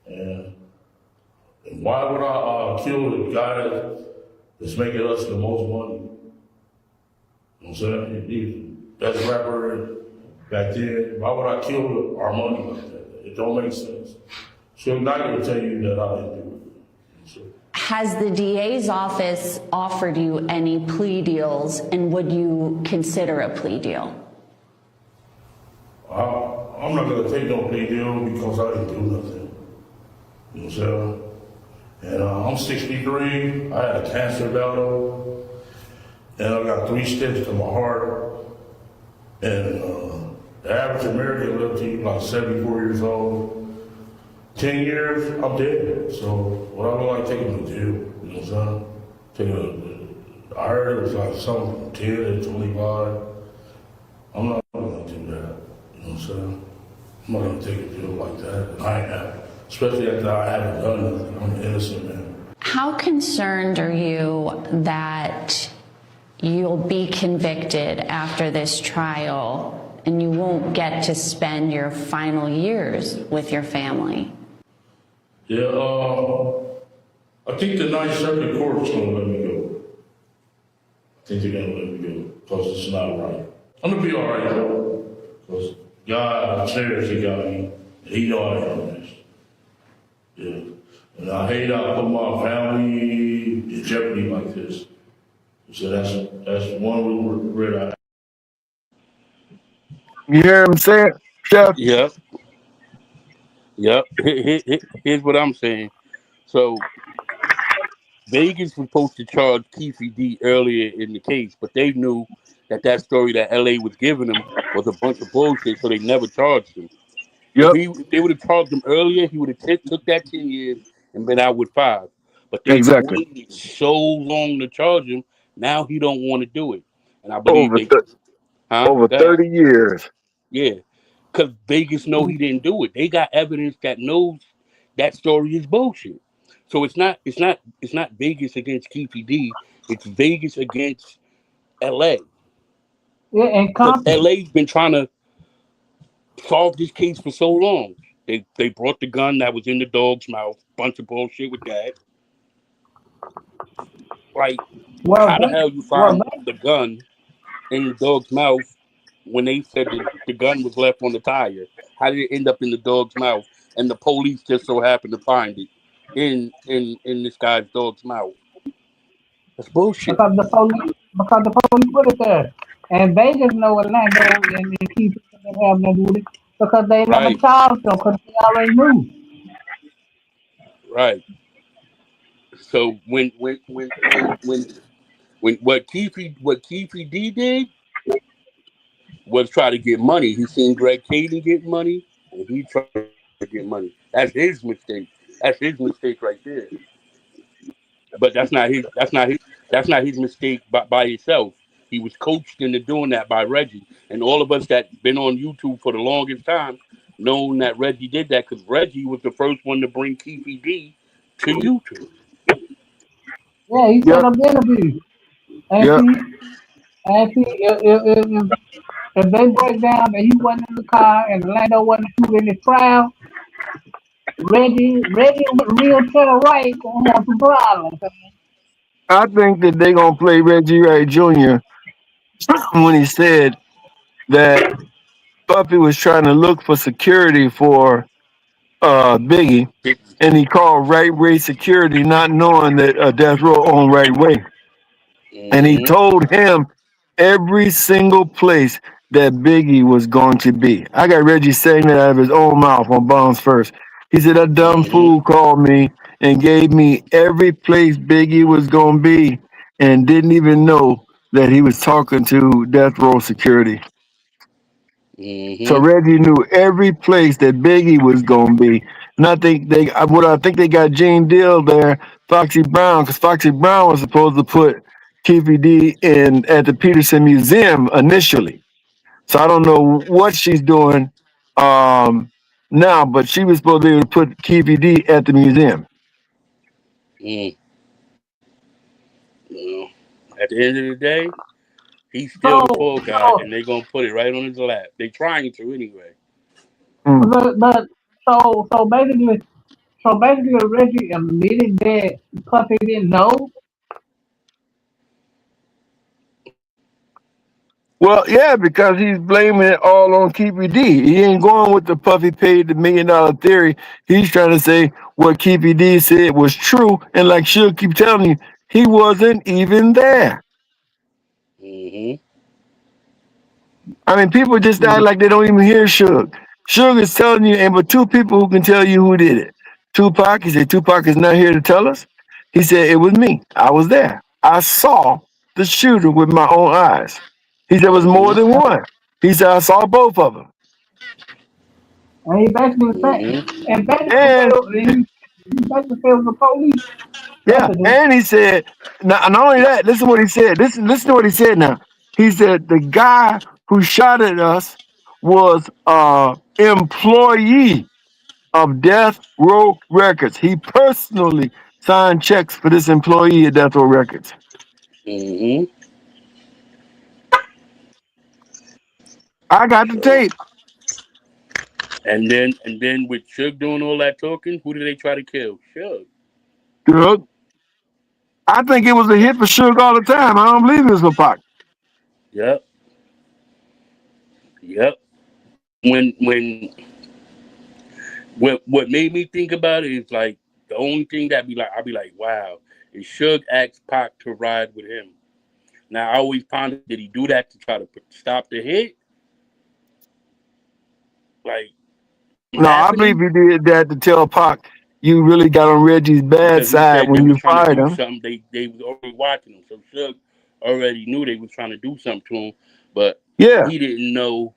And why would I kill the guy that's making us the most money? You know what I'm saying? He best rapper back then. Why would I kill our money like that? It don't make sense. Suge Knight will tell you that I didn't do it. So. Has the DA's office offered you any plea deals, and would you consider a plea deal? I'm not gonna take no plea deal because I didn't do nothing. You know what I'm saying? And I'm 63, I had a cancer battle, and I got 3 stents to my heart. And the average American lives to like 74 years old. 10 years, I'm dead. So what I don't like taking the deal, you know what I'm saying? I heard it was like something from 10 to 25. I'm not gonna do that, you know what I'm saying? I'm not gonna take a deal like that. And I have, especially after I haven't done nothing. I'm an innocent man. How concerned are you that you'll be convicted after this trial and you won't get to spend your final years with your family? Yeah, I think the Ninth Circuit Court's gonna let me go. I think they're gonna let me go, because it's not right. I'm gonna be all right though, because God upstairs, He got me. He know I am this. Yeah, and I hate I put my family in jeopardy like this. So that's one regret I have. You hear him saying, Chef? Yep. Here's what I'm saying. So Vegas was supposed to charge Keefe D earlier in the case, but they knew that story that LA was giving him was a bunch of bullshit, so they never charged him. Yep. If they would have charged him earlier, he would have took that 10 years and been out with 5. But they Exactly. waited so long to charge him. Now he don't want to do it, and I believe Over 30 years. Yeah, because Vegas know he didn't do it. They got evidence that knows that story is bullshit. So it's not Vegas against KPD. It's Vegas against LA. Yeah, and Because Compton. LA's been trying to solve this case for so long. They brought the gun that was in the dog's mouth. Bunch of bullshit with that. Like, Well, how the hell you well, find the gun in the dog's mouth when they said that the gun was left on the tire? How did it end up in the dog's mouth? And the police just so happened to find it in this guy's dog's mouth. That's bullshit. because the police put it there. And Vegas know Orlando and keep having to do it because they never Right. charged them because they already knew. Right. So when what Keefe D did was try to get money. He seen Greg Caden get money, and he tried to get money. That's his mistake. That's his mistake right there. But that's not his mistake by himself. He was coached into doing that by Reggie, and all of us that been on YouTube for the longest time known that Reggie did that because Reggie was the first one to bring Keefe D to YouTube. Yeah, he set up the interview. And Yep. if they break down that he wasn't in the car and Orlando wasn't shooting in the trial, Reggie real to the right gonna have some problems. I think that they're going to play Reggie Wright Jr. when he said that Puffy was trying to look for security for Biggie, and he called Right Way Security, not knowing that Death Row owned Right Way. And he told him every single place that Biggie was going to be. I got Reggie saying that out of his own mouth on Bombs First. He said that dumb fool called me and gave me every place Biggie was going to be and didn't even know that he was talking to Death Row security. So Reggie knew every place that Biggie was going to be. And I think they got Gene Deal there, Foxy Brown, because Foxy Brown was supposed to put Keefy D in at the Peterson Museum initially. So I don't know what she's doing now, but she was supposed to be able to put Keefy D at the museum. Well, at the end of the day, he's still the fall guy, and they're gonna put it right on his lap. They trying to anyway. But so basically Reggie admitted that Puffy didn't know. Well, yeah, because he's blaming it all on Keefy D. He ain't going with the Puffy paid the $1 million theory. He's trying to say what Keefy D said was true, and like she'll keep telling you, he wasn't even there. I mean, people just act like they don't even hear Suge. Suge is telling you, and but two people who can tell you who did it. Tupac, he said Tupac is not here to tell us. He said it was me. I was there. I saw the shooter with my own eyes. He said it was more than one. He said I saw both of them. And he basically said, and basically And he basically said it was the police. yeah, and he said, not only that, listen to what he said. Listen to what he said now. He said the guy who shot at us was employee of Death Row Records. He personally signed checks for this employee at Death Row Records. I got the tape. And then with Suge doing all that talking, who did they try to kill? Suge. Suge. I think it was a hit for Suge all the time. I don't believe it was for Pac. Yep. When what made me think about it is like the only thing that I'll be like, wow, is Suge asked Pac to ride with him. Now I always pondered, did he do that to try to stop the hit? Like, No, I believe he did that to tell Pac you really got on Reggie's bad because he side said they when was you trying to fired do him. something. They was already watching him, so Suge already knew they was trying to do something to him, but Yeah. he didn't know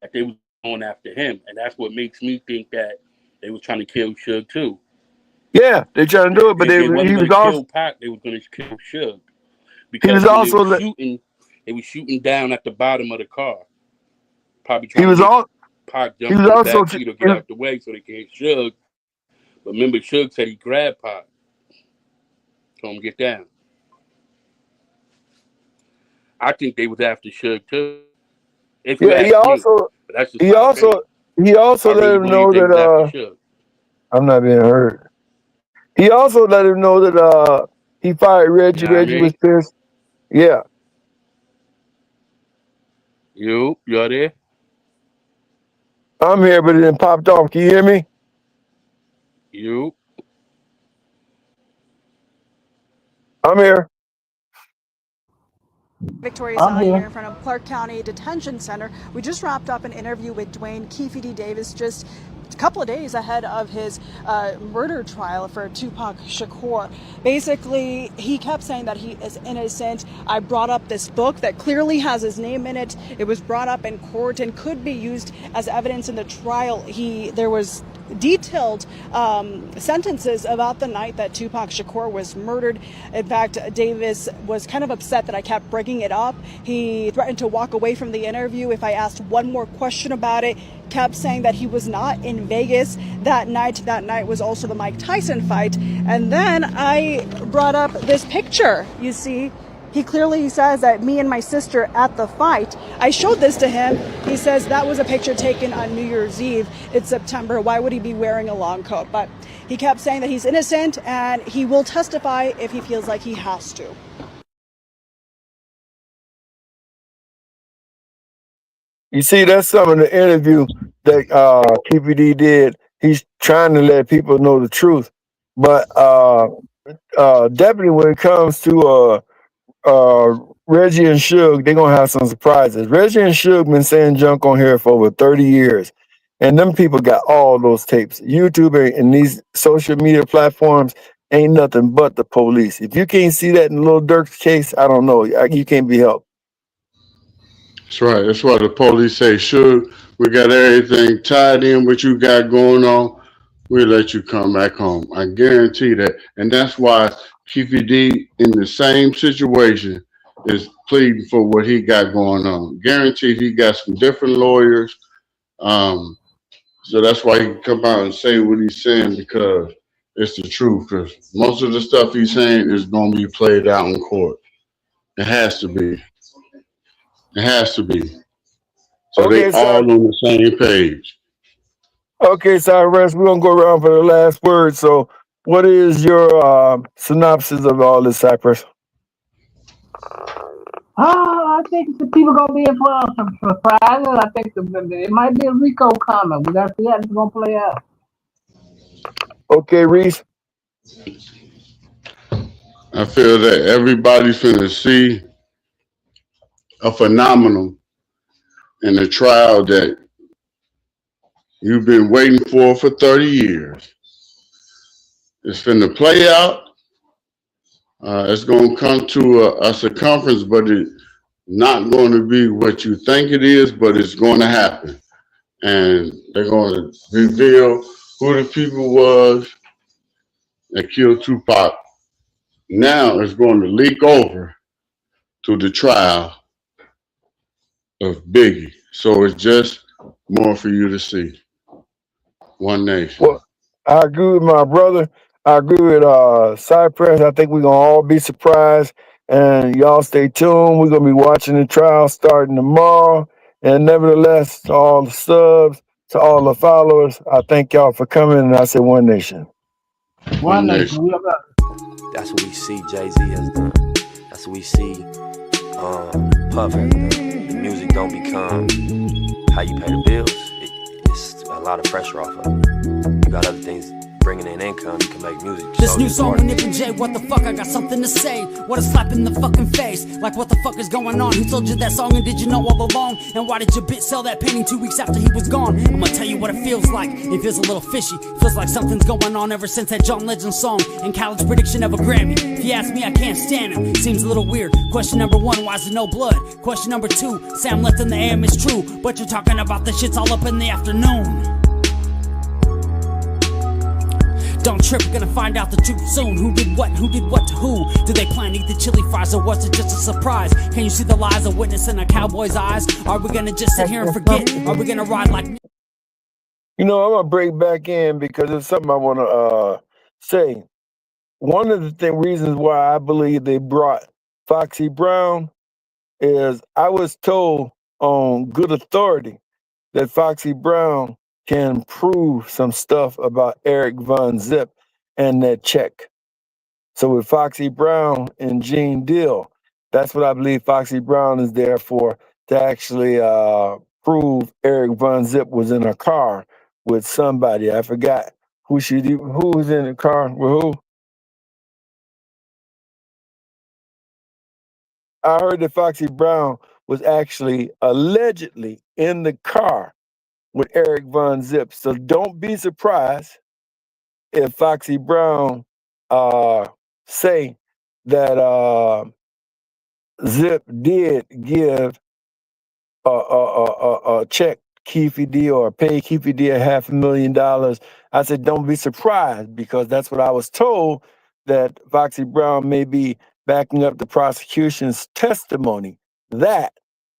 that they was going after him, and that's what makes me think that they was trying to kill Suge too. Yeah, they trying to do it, but They wasn't he going was to also kill Pac. They was going to kill Suge he because was when they also was shooting down at the bottom of the car, probably he trying to was make all Pac he jump was to the also back seat or get out the way so they can hit Suge. But remember, Suge said he grabbed Pac, told him get down. I think they was after Suge too. If you yeah, ask me, but that's just he my also opinion. he also I let really him know believe they that was after Suge. I'm not being hurt. He also let him know that he fired Reggie. You know what I Reggie was mean? pissed. Yeah. You're there? I'm here, but it didn't popped off. Can you hear me? You. I'm here. Victoria's out here in front of Clark County Detention Center. We just wrapped up an interview with Dwayne Keefe D. Davis just a couple of days ahead of his murder trial for Tupac Shakur. Basically, he kept saying that he is innocent. I brought up this book that clearly has his name in it. It was brought up in court and could be used as evidence in the trial. There was detailed sentences about the night that Tupac Shakur was murdered. In fact, Davis was kind of upset that I kept bringing it up. He threatened to walk away from the interview if I asked one more question about it. Kept saying that he was not in Vegas that night. That night was also the Mike Tyson fight. And then I brought up this picture. You see, he clearly says that me and my sister at the fight. I showed this to him. He says that was a picture taken on New Year's Eve. It's September. Why would he be wearing a long coat? But he kept saying that he's innocent and he will testify if he feels like he has to. You see, that's some of the interview that KPD did. He's trying to let people know the truth, but definitely when it comes to Reggie and Suge, they're gonna have some surprises. Reggie and Suge been saying junk on here for over 30 years. And them people got all those tapes. YouTube and these social media platforms ain't nothing but the police. If you can't see that in Lil Durk's case, I don't know. You can't be helped. That's right. That's why the police say, "Suge, we got everything tied in what you got going on. We'll let you come back home." I guarantee that. And that's why Keefy D in the same situation is pleading for what he got going on. Guaranteed he got some different lawyers. So that's why he can come out and say what he's saying, because it's the truth. Because most of the stuff he's saying is going to be played out in court. It has to be. It has to be. So Okay, they all so on the same page. okay, Cyrus, we're gonna go around for the last word. So what is your synopsis of all this, Cypress? I think the people gonna be in for some surprises. I think it might be a Rico comment. We gotta see how it's gonna play out. Okay, Reese. I feel that everybody's finna see a phenomenon in the trial that you've been waiting for 30 years. It's finna play out. It's gonna come to a circumference, but it's not going to be what you think it is, but it's going to happen. And they're going to reveal who the people was that killed Tupac. Now it's going to leak over to the trial of Biggie. So it's just more for you to see. One nation. Well, I agree with my brother. I agree with Cypress. I think we're gonna all be surprised. And y'all stay tuned. We're gonna be watching the trial starting tomorrow. And nevertheless, to all the subs, to all the followers, I thank y'all for coming. And I say One Nation. One Nation. We are That's what we see Jay-Z has done. That's what we see Puff has done. The music don't become how you pay the bills. It's a lot of pressure off of it. You got other things bringing in income. You can make music. This new song with Nip and Jay, what the fuck, I got something to say. What a slap in the fucking face. Like what the fuck is going on? Who told you that song and did you know all along? And why did your bitch sell that painting 2 weeks after he was gone? I'm gonna tell you what it feels like. It feels a little fishy. Feels like something's going on ever since that John Legend song and college prediction of a Grammy. If you ask me, I can't stand him. Seems a little weird. Question number 1, why is there no blood? Question number 2, Sam left in the AM is true, but you're talking about the shits all up in the afternoon. Don't trip, we're gonna find out the truth soon. Who did what to who? Did they plan to eat the chili fries or was it just a surprise? Can you see the lies of witness in a cowboy's eyes? Are we gonna just sit here and forget? Are we gonna ride like... You know, I'm gonna break back in because it's something I wanna say. One of the reasons why I believe they brought Foxy Brown is I was told on good authority that Foxy Brown can prove some stuff about Eric Von Zip and that check. So with Foxy Brown and Gene Deal, that's what I believe Foxy Brown is there for, to actually prove Eric Von Zip was in a car with somebody. I forgot who was in the car with who. I heard that Foxy Brown was actually allegedly in the car with Eric Von Zip. So don't be surprised if Foxy Brown say that Zip did give a check Keefy D or pay Keefy D $500,000. I said, don't be surprised, because that's what I was told, that Foxy Brown may be backing up the prosecution's testimony that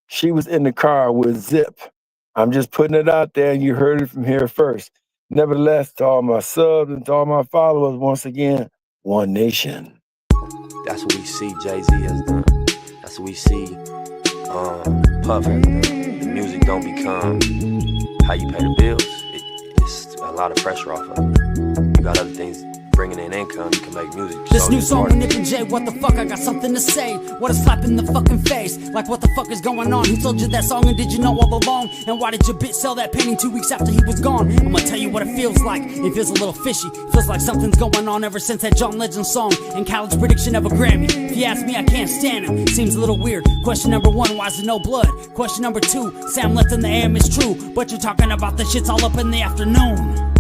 she was in the car with Zip. I'm just putting it out there, and you heard it from here first. Nevertheless, to all my subs and to all my followers, once again, One Nation. That's what we see Jay-Z has done. That's what we see Puff has done. The music don't become how you pay the bills. It's a lot of pressure off of it. You got other things bringing in income, you can make music. This So new it's song hard. with Nip and Jay, what the fuck, I got something to say. What a slap in the fucking face. Like what the fuck is going on? Who told you that song and did you know all along? And why did your bitch sell that painting 2 weeks after he was gone? I'm gonna tell you what it feels like. It feels a little fishy. Feels like something's going on ever since that John Legend song and Khaled's prediction of a Grammy. If you ask me, I can't stand him. Seems a little weird. Question number 1, why is there no blood? Question number 2, Sam left in the AM is true, but you're talking about the shit's all up in the afternoon.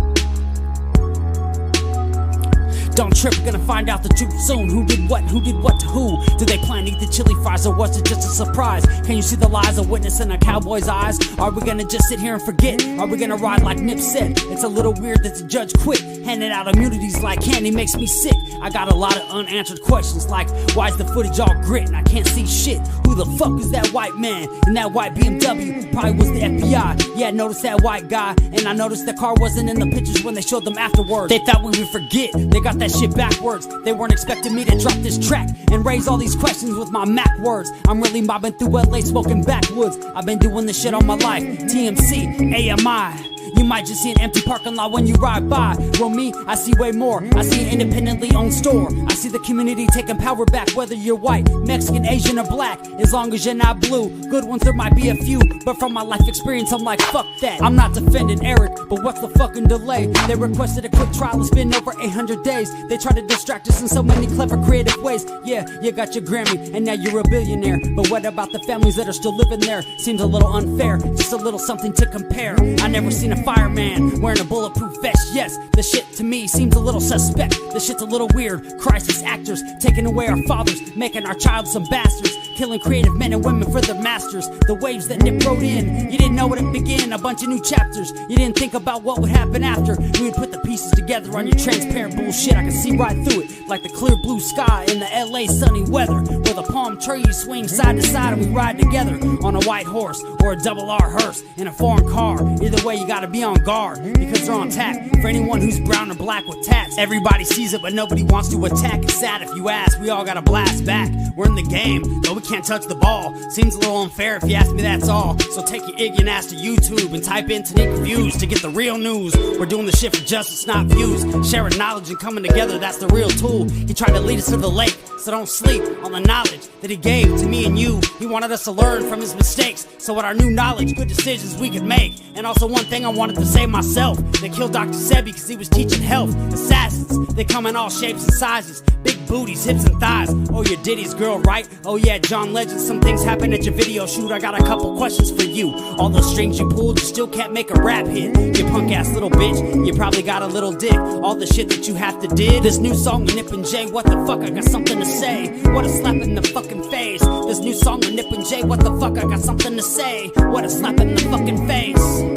Don't trip, we're gonna find out the truth soon. Who did what to who? Did they plan to eat the chili fries or was it just a surprise? Can you see the lies of witness in a cowboy's eyes? Are we gonna just sit here and forget? Are we gonna ride like Nip said? It's a little weird that the judge quit, handing out immunities like candy makes me sick. I got a lot of unanswered questions like, why is the footage all grit and I can't see shit? Who the fuck is that white man in that white BMW? Probably was the FBI. Yeah, I noticed that white guy, and I noticed the car wasn't in the pictures when they showed them afterwards. They thought we would forget, they got that shit backwards. They weren't expecting me to drop this track and raise all these questions with my Mac words. I'm really mobbing through LA smoking backwoods. I've been doing this shit all my life. TMC, AMI. You might just see an empty parking lot when you ride by. Well, me, I see way more. I see an independently owned store. I see the community taking power back, whether you're white, Mexican, Asian, or black. As long as you're not blue. Good ones, there might be a few, but from my life experience, I'm like, fuck that. I'm not defending Eric, but what's the fucking delay? They requested a quick trial, it's been over 800 days. They try to distract us in so many clever, creative ways. Yeah, you got your Grammy, and now you're a billionaire. But what about the families that are still living there? Seems a little unfair, just a little something to compare. I never seen a fireman wearing a bulletproof vest. Yes, the shit to me seems a little suspect. The shit's a little weird. Crisis actors taking away our fathers, making our child some bastards, killing creative men and women for their masters. The waves that Nip wrote in, you didn't know where to begin. A bunch of new chapters. You didn't think about what would happen after. We would put the pieces together on your transparent bullshit. I can see right through it, like the clear blue sky in the LA sunny weather, where the palm trees swing side to side and we ride together on a white horse or a double R hearse in a foreign car. Either way, you gotta be on guard because they're on tap for anyone who's brown or black with tats. Everybody sees it, but nobody wants to attack. It's sad if you ask. We all gotta blast back. We're in the game, though we can't touch the ball. Seems a little unfair if you ask me, that's all. So take your ignorant ass to YouTube and type in Tanique Reviews to get the real news. We're doing the shit for justice, not views. Sharing knowledge and coming together, that's the real tool. He tried to lead us to the lake, so don't sleep on the knowledge that he gave to me and you. He wanted us to learn from his mistakes, so with our new knowledge, good decisions we could make. And also one thing I wanted to say myself, they killed Dr. Sebi because he was teaching health. Assassins, they come in all shapes and sizes, big booties, hips and thighs. Oh, you're Diddy's girl, right? Oh yeah, John Legend, some things happen at your video shoot. I got a couple questions for you. All those strings you pulled, you still can't make a rap hit. You punk ass little bitch, you probably got a little dick. All the shit that you have to did. This new song with Nip and Jay, what the fuck, I got something to say. What a slap in the fucking face. This new song with Nip and Jay, what the fuck, I got something to say. What a slap in the fucking face.